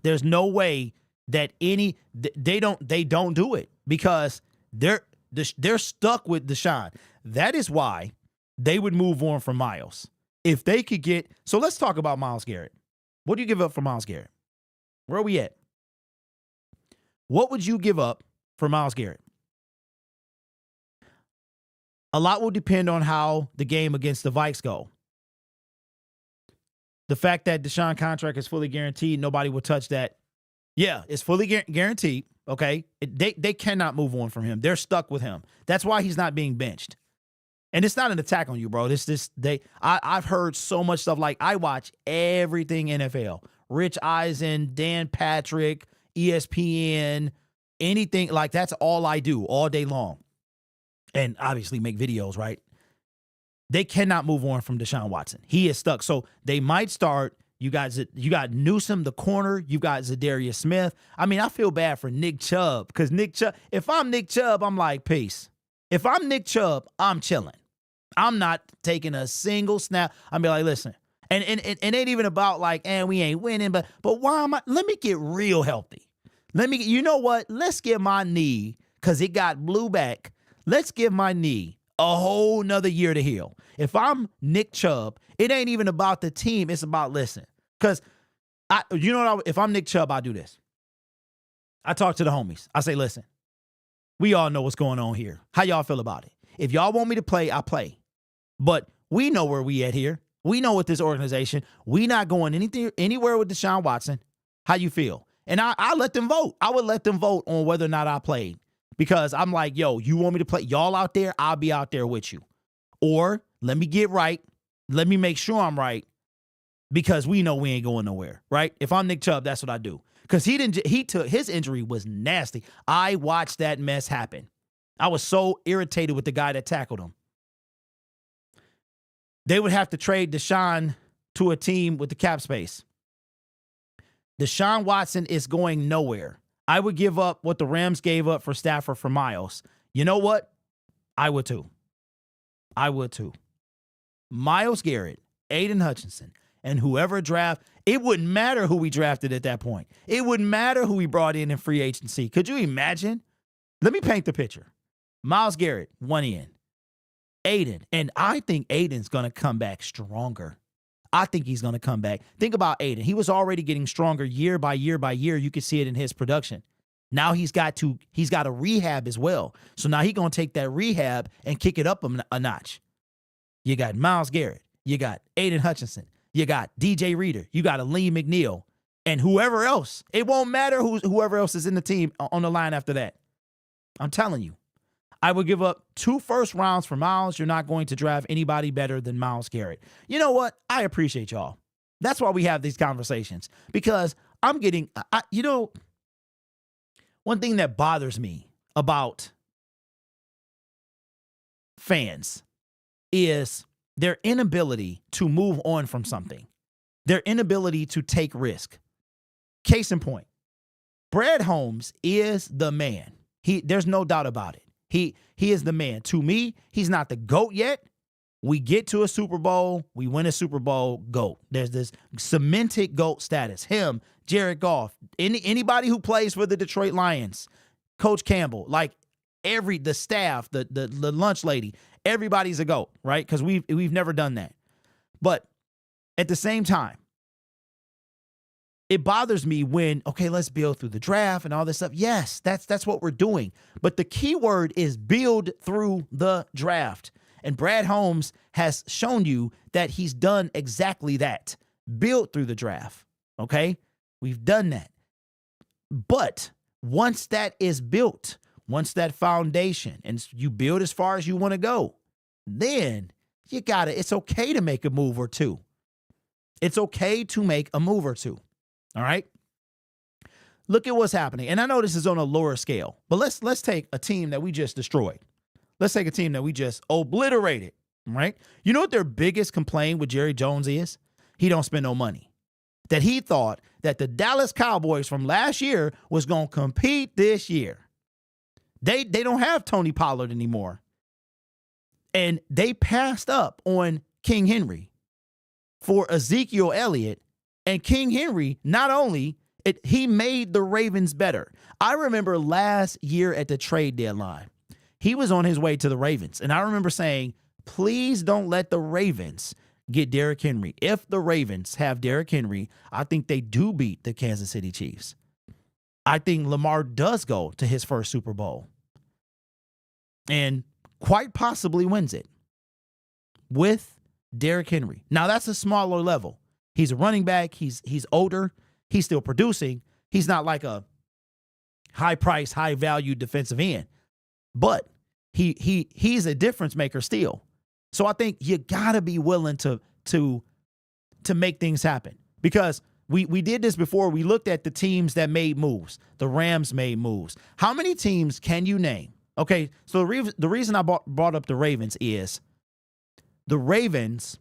There's no way that they don't do it because they're stuck with Deshaun. That is why they would move on from Myles if they could get. So let's talk about Myles Garrett. What do you give up for Myles Garrett? Where are we at? What would you give up for Myles Garrett? A lot will depend on how the game against the Vikes go. The fact that Deshaun contract is fully guaranteed, nobody will touch that. Yeah, it's fully guaranteed, okay? They cannot move on from him. They're stuck with him. That's why he's not being benched. And it's not an attack on you, bro. I've heard so much stuff. Like, I watch everything NFL. Rich Eisen, Dan Patrick, ESPN, anything. Like, that's all I do all day long. And obviously make videos, right? They cannot move on from Deshaun Watson. He is stuck. So they might start. You got Newsome, the corner. You got Zadarius Smith. I mean, I feel bad for Nick Chubb, because Nick Chubb, if I'm Nick Chubb, I'm like, peace. If I'm Nick Chubb, I'm chilling. I'm not taking a single snap. I'm be like, listen, and it ain't even about like, we ain't winning, but why am I? Let me get real healthy. You know what? Let's give my knee, because it got blew back. Let's give my knee a whole nother year to heal. If I'm Nick Chubb, it ain't even about the team. It's about, listen, because if I'm Nick Chubb, I do this. I talk to the homies. I say, listen, we all know what's going on here. How y'all feel about it? If y'all want me to play, I play. But we know where we at here. We know with this organization. We not going anywhere with Deshaun Watson. How you feel? And I let them vote. I would let them vote on whether or not I played. Because I'm like, yo, you want me to play? Y'all out there, I'll be out there with you. Or let me get right. Let me make sure I'm right. Because we know we ain't going nowhere, right? If I'm Nick Chubb, that's what I do. Because his injury was nasty. I watched that mess happen. I was so irritated with the guy that tackled him. They would have to trade Deshaun to a team with the cap space. Deshaun Watson is going nowhere. I would give up what the Rams gave up for Stafford for Miles. You know what? I would too. Myles Garrett, Aidan Hutchinson, and whoever it wouldn't matter who we drafted at that point. It wouldn't matter who we brought in free agency. Could you imagine? Let me paint the picture. Myles Garrett, 1 in. Aidan, and I think Aidan's going to come back stronger. I think he's going to come back. Think about Aidan. He was already getting stronger year by year by year. You could see it in his production. Now he's got a rehab as well. So now he's going to take that rehab and kick it up a notch. You got Myles Garrett. You got Aidan Hutchinson. You got DJ Reader. You got Alim McNeill. And whoever else. It won't matter whoever else is in the team on the line after that. I'm telling you. I would give up 2 first rounds for Myles. You're not going to draft anybody better than Myles Garrett. You know what? I appreciate y'all. That's why we have these conversations. Because I'm getting, one thing that bothers me about fans is their inability to move on from something. Their inability to take risk. Case in point, Brad Holmes is the man. There's no doubt about it. He is the man. To me, he's not the GOAT yet. We get to a Super Bowl, we win a Super Bowl, GOAT. There's this cemented GOAT status. Him, Jared Goff, anybody who plays for the Detroit Lions, Coach Campbell, like the staff, the lunch lady, everybody's a GOAT, right? Because we've never done that. But at the same time, it bothers me when, okay, let's build through the draft and all this stuff. Yes, that's what we're doing. But the key word is build through the draft. And Brad Holmes has shown you that he's done exactly that. Build through the draft. Okay? We've done that. But once that is built, once that foundation, and you build as far as you want to go, then it's okay to make a move or two. It's okay to make a move or two. All right. Look at what's happening. And I know this is on a lower scale, but let's take a team that we just destroyed. Let's take a team that we just obliterated. Right. You know what their biggest complaint with Jerry Jones is? He don't spend no money. That he thought that the Dallas Cowboys from last year was going to compete this year. They don't have Tony Pollard anymore. And they passed up on King Henry for Ezekiel Elliott. And King Henry, not only, he made the Ravens better. I remember last year at the trade deadline, he was on his way to the Ravens. And I remember saying, please don't let the Ravens get Derrick Henry. If the Ravens have Derrick Henry, I think they do beat the Kansas City Chiefs. I think Lamar does go to his first Super Bowl and quite possibly wins it with Derrick Henry. Now, that's a smaller level. He's a running back. He's older. He's still producing. He's not like a high-price, high-value defensive end. But he's a difference maker still. So I think you gotta be willing to make things happen, because we did this before. We looked at the teams that made moves. The Rams made moves. How many teams can you name? Okay, so the reason I brought up the Ravens is the Ravens,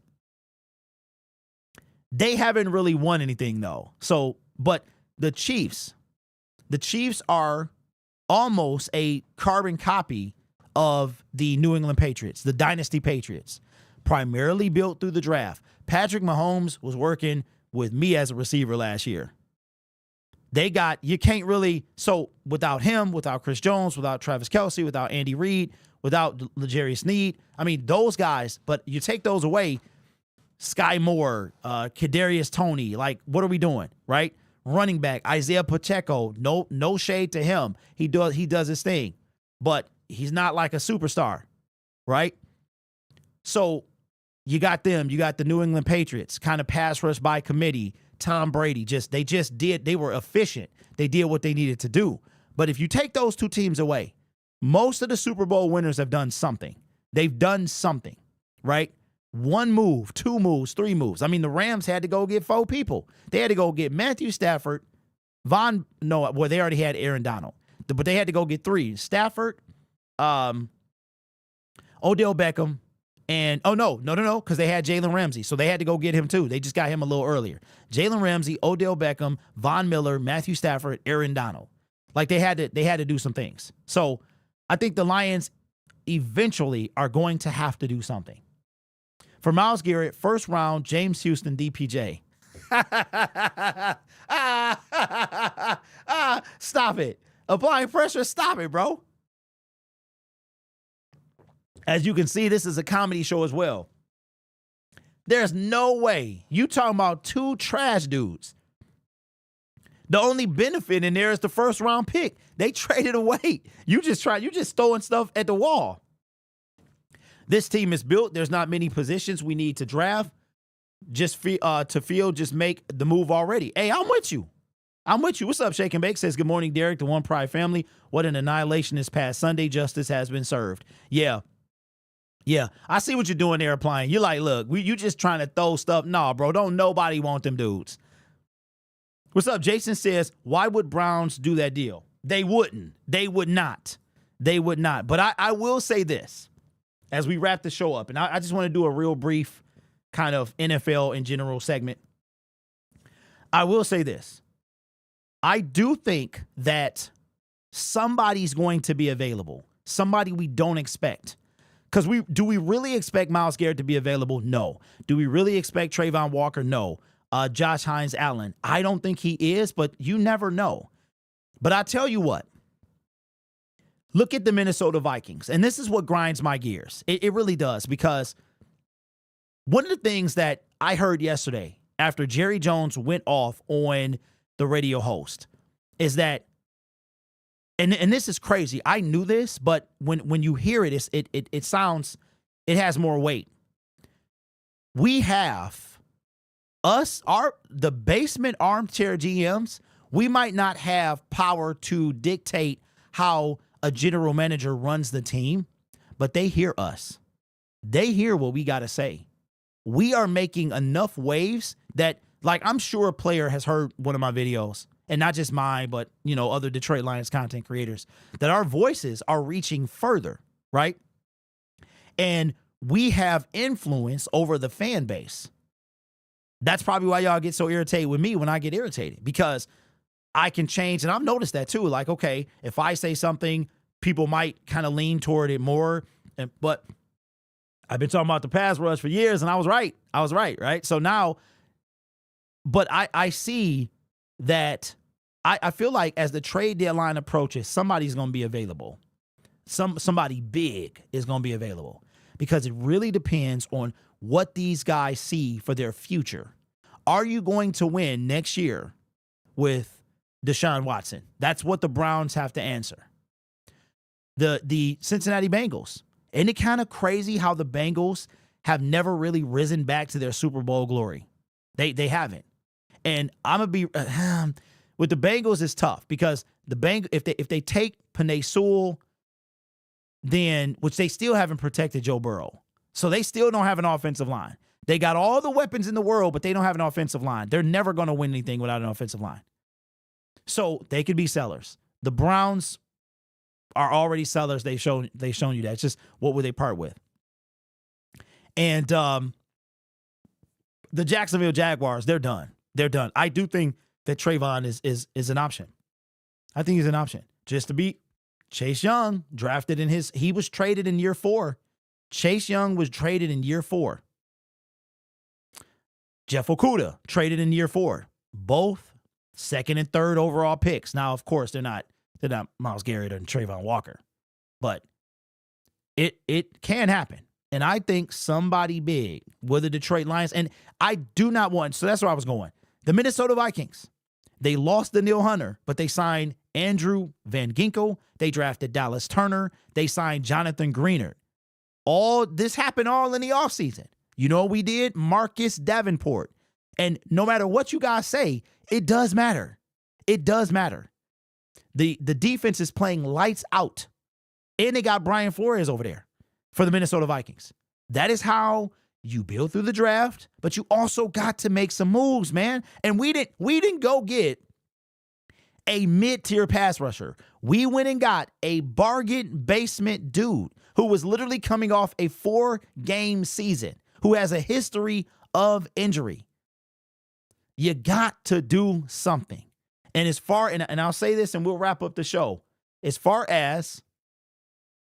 they haven't really won anything though. So, but the Chiefs are almost a carbon copy of the New England Patriots, the Dynasty Patriots, primarily built through the draft. Patrick Mahomes was working with me as a receiver last year. You can't really, so without him, without Chris Jones, without Travis Kelce, without Andy Reid, without L'Jarius Sneed, I mean, those guys, but you take those away, Sky Moore, Kadarius Toney, like, what are we doing, right? Running back, Isaiah Pacheco, no shade to him. He does his thing, but he's not like a superstar, right? So you got them. You got the New England Patriots, kind of pass rush by committee. Tom Brady, they were efficient. They did what they needed to do. But if you take those two teams away, most of the Super Bowl winners have done something. They've done something, right? 1 move, 2 moves, 3 moves. I mean, the Rams had to go get 4 people. They had to go get Matthew Stafford, they already had Aaron Donald. But they had to go get 3. Stafford, Odell Beckham, and, because they had Jalen Ramsey. So they had to go get him too. They just got him a little earlier. Jalen Ramsey, Odell Beckham, Von Miller, Matthew Stafford, Aaron Donald. Like they had to do some things. So I think the Lions eventually are going to have to do something. For Myles Garrett, first round, James Houston, DPJ. Stop it. Applying pressure, stop it, bro. As you can see, this is a comedy show as well. There's no way you talking about 2 trash dudes. The only benefit in there is the first round pick. They traded away. You just throwing stuff at the wall. This team is built. There's not many positions we need to draft. Just make the move already. Hey, I'm with you. What's up, Shake and Bake? Says, good morning, Derek, the One Pride family. What an annihilation this past Sunday. Justice has been served. Yeah, I see what you're doing there, applying. You're like, look, you just trying to throw stuff. Nah, bro, don't nobody want them dudes. What's up? Jason says, why would Browns do that deal? They wouldn't. They would not. But I will say this as we wrap the show up, and I just want to do a real brief kind of NFL in general segment. I will say this. I do think that somebody's going to be available. Somebody we don't expect. Because do we really expect Myles Garrett to be available? No. Do we really expect Trayvon Walker? No. Josh Hines Allen? I don't think he is, but you never know. But I tell you what. Look at the Minnesota Vikings. And this is what grinds my gears. It really does. Because one of the things that I heard yesterday after Jerry Jones went off on the radio host is that, and this is crazy. I knew this, but when you hear it, it sounds, it has more weight. We have the basement armchair GMs. We might not have power to dictate how a general manager runs the team, but they hear us. They hear what we got to say. We are making enough waves that, like, I'm sure a player has heard one of my videos, and not just mine, but, other Detroit Lions content creators, that our voices are reaching further, right? And we have influence over the fan base. That's probably why y'all get so irritated with me when I get irritated, because I can change. And I've noticed that too. Like, okay, if I say something, people might kind of lean toward it more. But I've been talking about the pass rush for years, and I was right. Right? So now, but I see that I feel like as the trade deadline approaches, somebody's going to be available. Somebody big is going to be available, because it really depends on what these guys see for their future. Are you going to win next year with Deshaun Watson? That's what the Browns have to answer. The Cincinnati Bengals. Isn't it kind of crazy how the Bengals have never really risen back to their Super Bowl glory? They haven't. And I'm going to be with the Bengals, it's tough, because if they take Penei Sewell, then, which they still haven't protected Joe Burrow. So they still don't have an offensive line. They got all the weapons in the world, but they don't have an offensive line. They're never going to win anything without an offensive line. So they could be sellers. The Browns are already sellers. They've shown you that. It's just what would they part with? And the Jacksonville Jaguars, they're done. They're done. I do think that Trayvon is an option. I think he's an option. Just to beat Chase Young, drafted in he was traded in year 4. Chase Young was traded in year 4. Jeff Okudah, traded in year 4. Both second and third overall picks. Now, of course, they're not Myles Garrett and Trayvon Walker. But it can happen. And I think somebody big with the Detroit Lions, and I do not want, so that's where I was going. The Minnesota Vikings, they lost Danielle Hunter, but they signed Andrew Van Ginkel. They drafted Dallas Turner. They signed Jonathan Greenard. All this happened all in the offseason. You know what we did? Marcus Davenport. And no matter what you guys say, it does matter. It does matter. The defense is playing lights out. And they got Brian Flores over there for the Minnesota Vikings. That is how you build through the draft, but you also got to make some moves, man. And we didn't go get a mid-tier pass rusher. We went and got a bargain basement dude who was literally coming off a 4-game season, who has a history of injury. You got to do something. And and I'll say this and we'll wrap up the show. As far as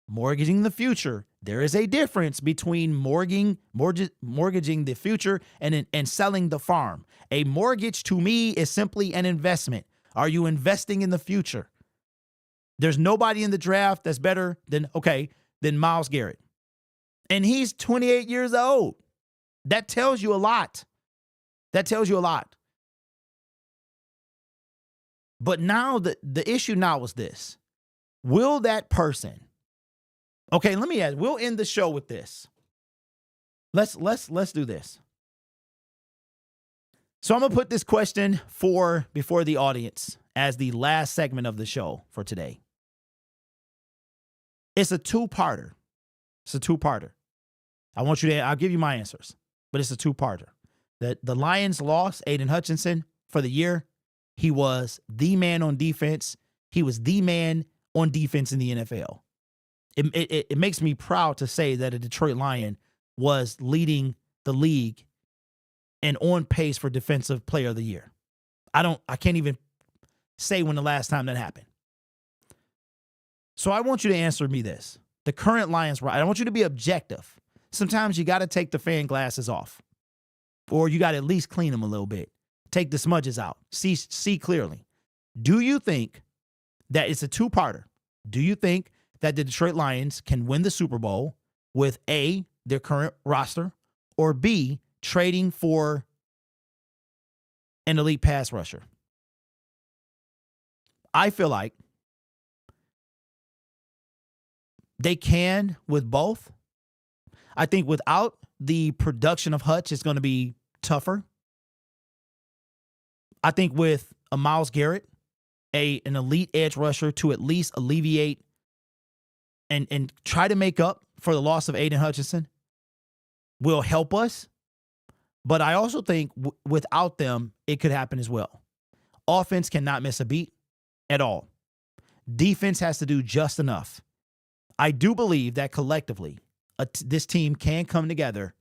mortgaging the future, there is a difference between mortgaging the future and selling the farm. A mortgage to me is simply an investment. Are you investing in the future? There's nobody in the draft that's better than Myles Garrett. And he's 28 years old. That tells you a lot. That tells you a lot. But now the issue now is this. Will that person, let me ask, we'll end the show with this. Let's do this. So I'm going to put this question before the audience as the last segment of the show for today. It's a two-parter. I'll give you my answers, but it's a two-parter. The Lions lost Aidan Hutchinson for the year. He was the man on defense. He was the man on defense in the NFL. It makes me proud to say that a Detroit Lion was leading the league and on pace for Defensive Player of the Year. I can't even say when the last time that happened. So I want you to answer me this. The current Lions, I want you to be objective. Sometimes you got to take the fan glasses off, or you got to at least clean them a little bit. Take the smudges out. See clearly. Do you think that it's a two-parter? Do you think that the Detroit Lions can win the Super Bowl with A, their current roster, or B, trading for an elite pass rusher? I feel like they can with both. I think without the production of Hutch, it's going to be tougher. I think with a Myles Garrett, an elite edge rusher to at least alleviate and try to make up for the loss of Aidan Hutchinson will help us. But I also think without them, it could happen as well. Offense cannot miss a beat at all. Defense has to do just enough. I do believe that collectively, this team can come together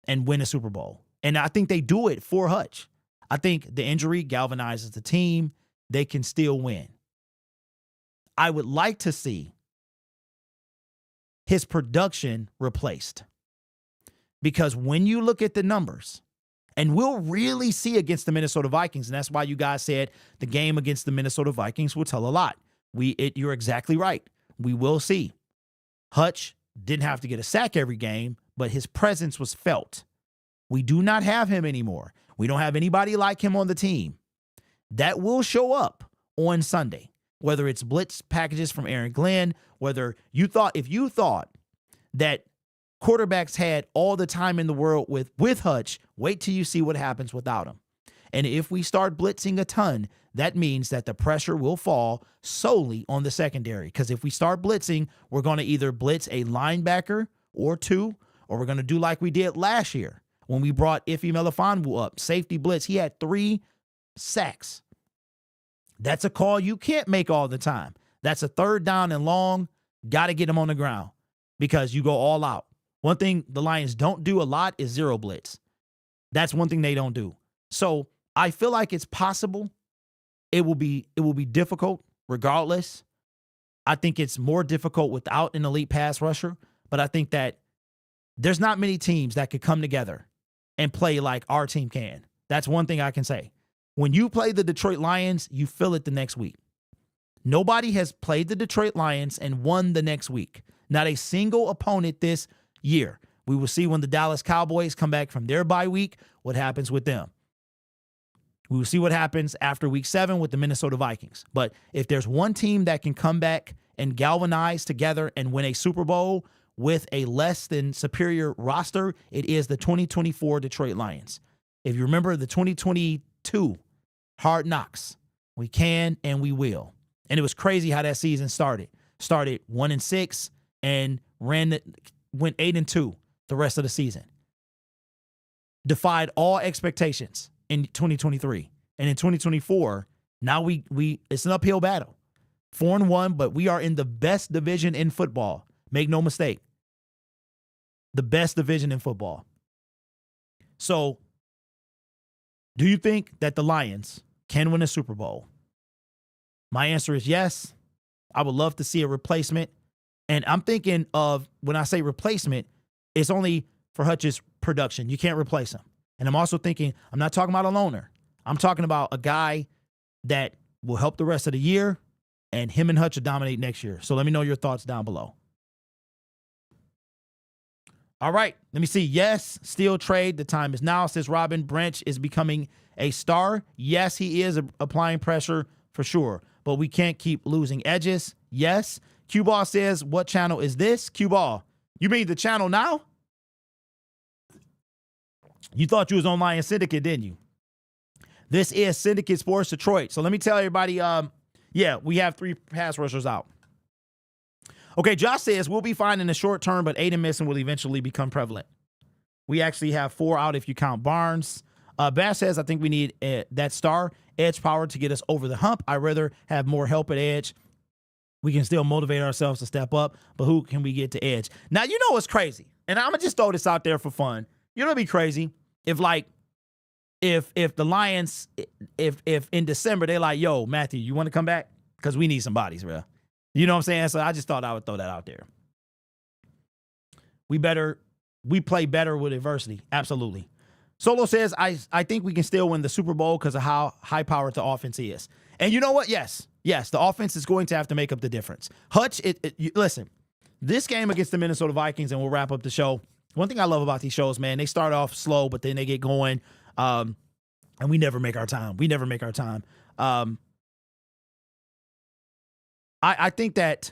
and win a Super Bowl. And I think they do it for Hutch. I think the injury galvanizes the team. They can still win. I would like to see his production replaced. Because when you look at the numbers, and we'll really see against the Minnesota Vikings, and that's why you guys said the game against the Minnesota Vikings will tell a lot. You're exactly right. We will see. Hutch didn't have to get a sack every game, but his presence was felt. We do not have him anymore. We don't have anybody like him on the team. That will show up on Sunday, whether it's blitz packages from Aaron Glenn, if you thought that quarterbacks had all the time in the world with Hutch, wait till you see what happens without him. And if we start blitzing a ton, that means that the pressure will fall solely on the secondary. Because if we start blitzing, we're going to either blitz a linebacker or two, or we're going to do like we did last year when we brought Ife Melifonwu up. Safety blitz. He had 3 sacks. That's a call you can't make all the time. That's a 3rd down and long. Got to get him on the ground because you go all out. One thing the Lions don't do a lot is zero blitz. That's one thing they don't do. So I feel like it's possible. It will be difficult regardless. I think it's more difficult without an elite pass rusher, but I think that there's not many teams that could come together and play like our team can. That's one thing I can say. When you play the Detroit Lions, you feel it the next week. Nobody has played the Detroit Lions and won the next week. Not a single opponent this year. We will see when the Dallas Cowboys come back from their bye week, what happens with them. We will see what happens after week 7 with the Minnesota Vikings. But if there's one team that can come back and galvanize together and win a Super Bowl with a less than superior roster, it is the 2024 Detroit Lions. If you remember the 2022 Hard Knocks, we can and we will. And it was crazy how that season started. Started 1-6 and went 8-2 the rest of the season. Defied all expectations in 2023. And in 2024, now we it's an uphill battle. 4-1, but we are in the best division in football. Make no mistake. The best division in football. So, do you think that the Lions can win a Super Bowl? My answer is yes. I would love to see a replacement. And I'm thinking of, when I say replacement, it's only for Hutch's production. You can't replace him. And I'm also thinking, I'm not talking about a loner. I'm talking about a guy that will help the rest of the year, and him and Hutch will dominate next year. So let me know your thoughts down below. All right, let me see. Yes, still trade. The time is now, says Robin. Branch is becoming a star. Yes, he is applying pressure for sure, but we can't keep losing edges. Yes. Q-Ball says, what channel is this? Q-Ball, you mean the channel now? You thought you was on Lion Syndicate, didn't you? This is Syndicate Sports Detroit. So let me tell everybody, yeah, we have 3 pass rushers out. Okay, Josh says, we'll be fine in the short term, but Aidan missing will eventually become prevalent. We actually have 4 out if you count Barnes. Bass says, I think we need that star edge power to get us over the hump. I'd rather have more help at edge. We can still motivate ourselves to step up, but who can we get to edge? Now, you know what's crazy? And I'm going to just throw this out there for fun. You know what'd be crazy? If the Lions, if in December, they're like, yo, Matthew, you want to come back? Because we need some bodies, bro. You know what I'm saying? So I just thought I would throw that out there. We play better with adversity. Absolutely. Solo says, I think we can still win the Super Bowl because of how high-powered the offense is. And you know what? Yes, the offense is going to have to make up the difference. Hutch, listen, this game against the Minnesota Vikings, and we'll wrap up the show. One thing I love about these shows, man, they start off slow, but then they get going, and we never make our time. I think that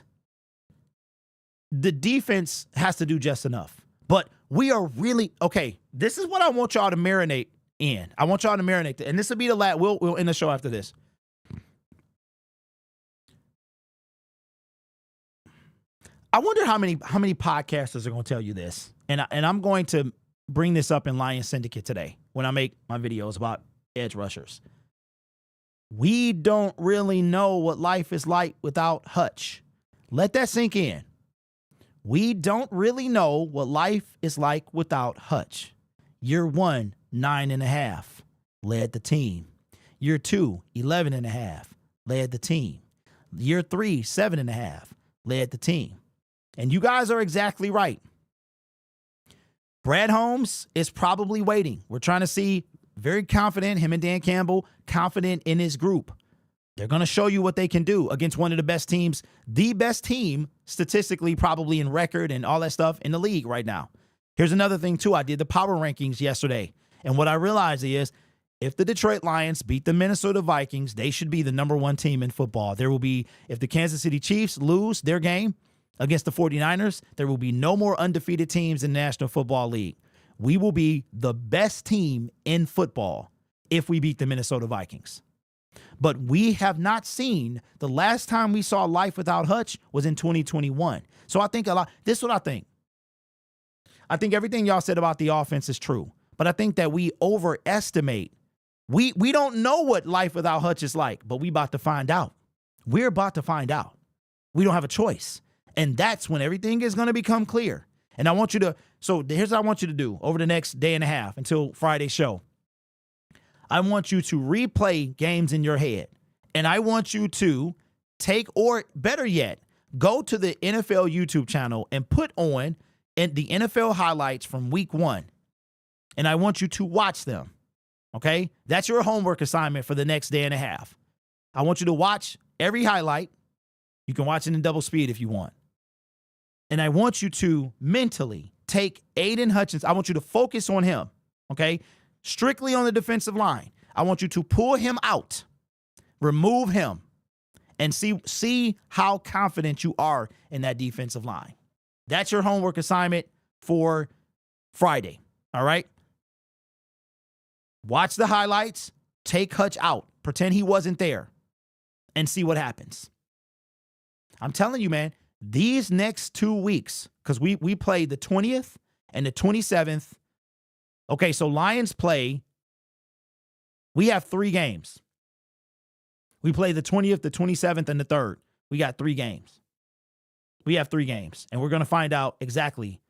the defense has to do just enough. But we are really, okay, this is what I want y'all to marinate in. I want y'all to marinate, and this will be the last, we'll end the show after this. I wonder how many podcasters are going to tell you this. And I'm going to bring this up in Lion Syndicate today when I make my videos about edge rushers. We don't really know what life is like without Hutch. Let that sink in. We don't really know what life is like without Hutch. Year 1, 9.5, led the team. Year 2, 11.5, led the team. Year 3, 7.5, led the team. And you guys are exactly right. Brad Holmes is probably waiting. We're trying to see, very confident, him and Dan Campbell, confident in his group. They're going to show you what they can do against one of the best teams, the best team statistically, probably in record and all that stuff in the league right now. Here's another thing, too. I did the power rankings yesterday. And what I realized is if the Detroit Lions beat the Minnesota Vikings, they should be the number 1 team in football. There will be, if the Kansas City Chiefs lose their game against the 49ers, there will be no more undefeated teams in the National Football League. We will be the best team in football if we beat the Minnesota Vikings. But we have not seen, the last time we saw life without Hutch was in 2021. So I think this is what I think. I think everything y'all said about the offense is true, but I think that we overestimate. We don't know what life without Hutch is like, but we about to find out. We're about to find out. We don't have a choice. And that's when everything is going to become clear. And I want you to, so here's what I want you to do over the next day and a half until Friday's show. I want you to replay games in your head. And I want you to take, or better yet, go to the NFL YouTube channel and put on the NFL highlights from week 1. And I want you to watch them. Okay? That's your homework assignment for the next day and a half. I want you to watch every highlight. You can watch it in double speed if you want. And I want you to mentally take Aidan Hutchinson. I want you to focus on him. Okay? Strictly on the defensive line. I want you to pull him out, remove him, and see how confident you are in that defensive line. That's your homework assignment for Friday. All right? Watch the highlights, take Hutch out, pretend he wasn't there, and see what happens. I'm telling you, man, these next 2 weeks, because we play the 20th and the 27th. Okay, so Lions play, we have 3 games. We play the 20th, the 27th, and the 3rd. We got 3 games. We have 3 games, and we're going to find out exactly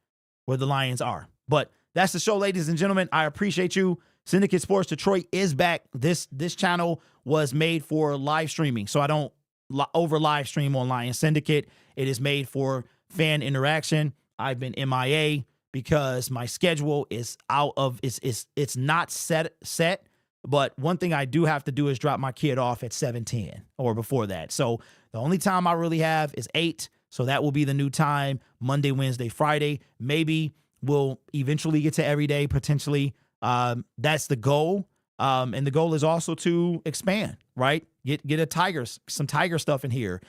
where the Lions are. But that's the show, ladies and gentlemen. I appreciate you. Syndicate Sports Detroit is back. This channel was made for live streaming, so I don't over live stream on Lion Syndicate. It is made for fan interaction. I've been MIA because my schedule is out of it's not set. But one thing I do have to do is drop my kid off at 7:10 or before that. So the only time I really have is 8. So that will be the new time, Monday, Wednesday, Friday. Maybe we'll eventually get to every day, potentially. That's the goal. And the goal is also to expand, right? Get some Tiger stuff in here.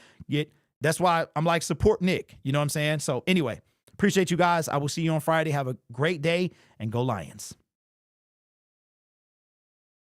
That's why I'm like, support Nick. You know what I'm saying? So anyway, appreciate you guys. I will see you on Friday. Have a great day and go Lions.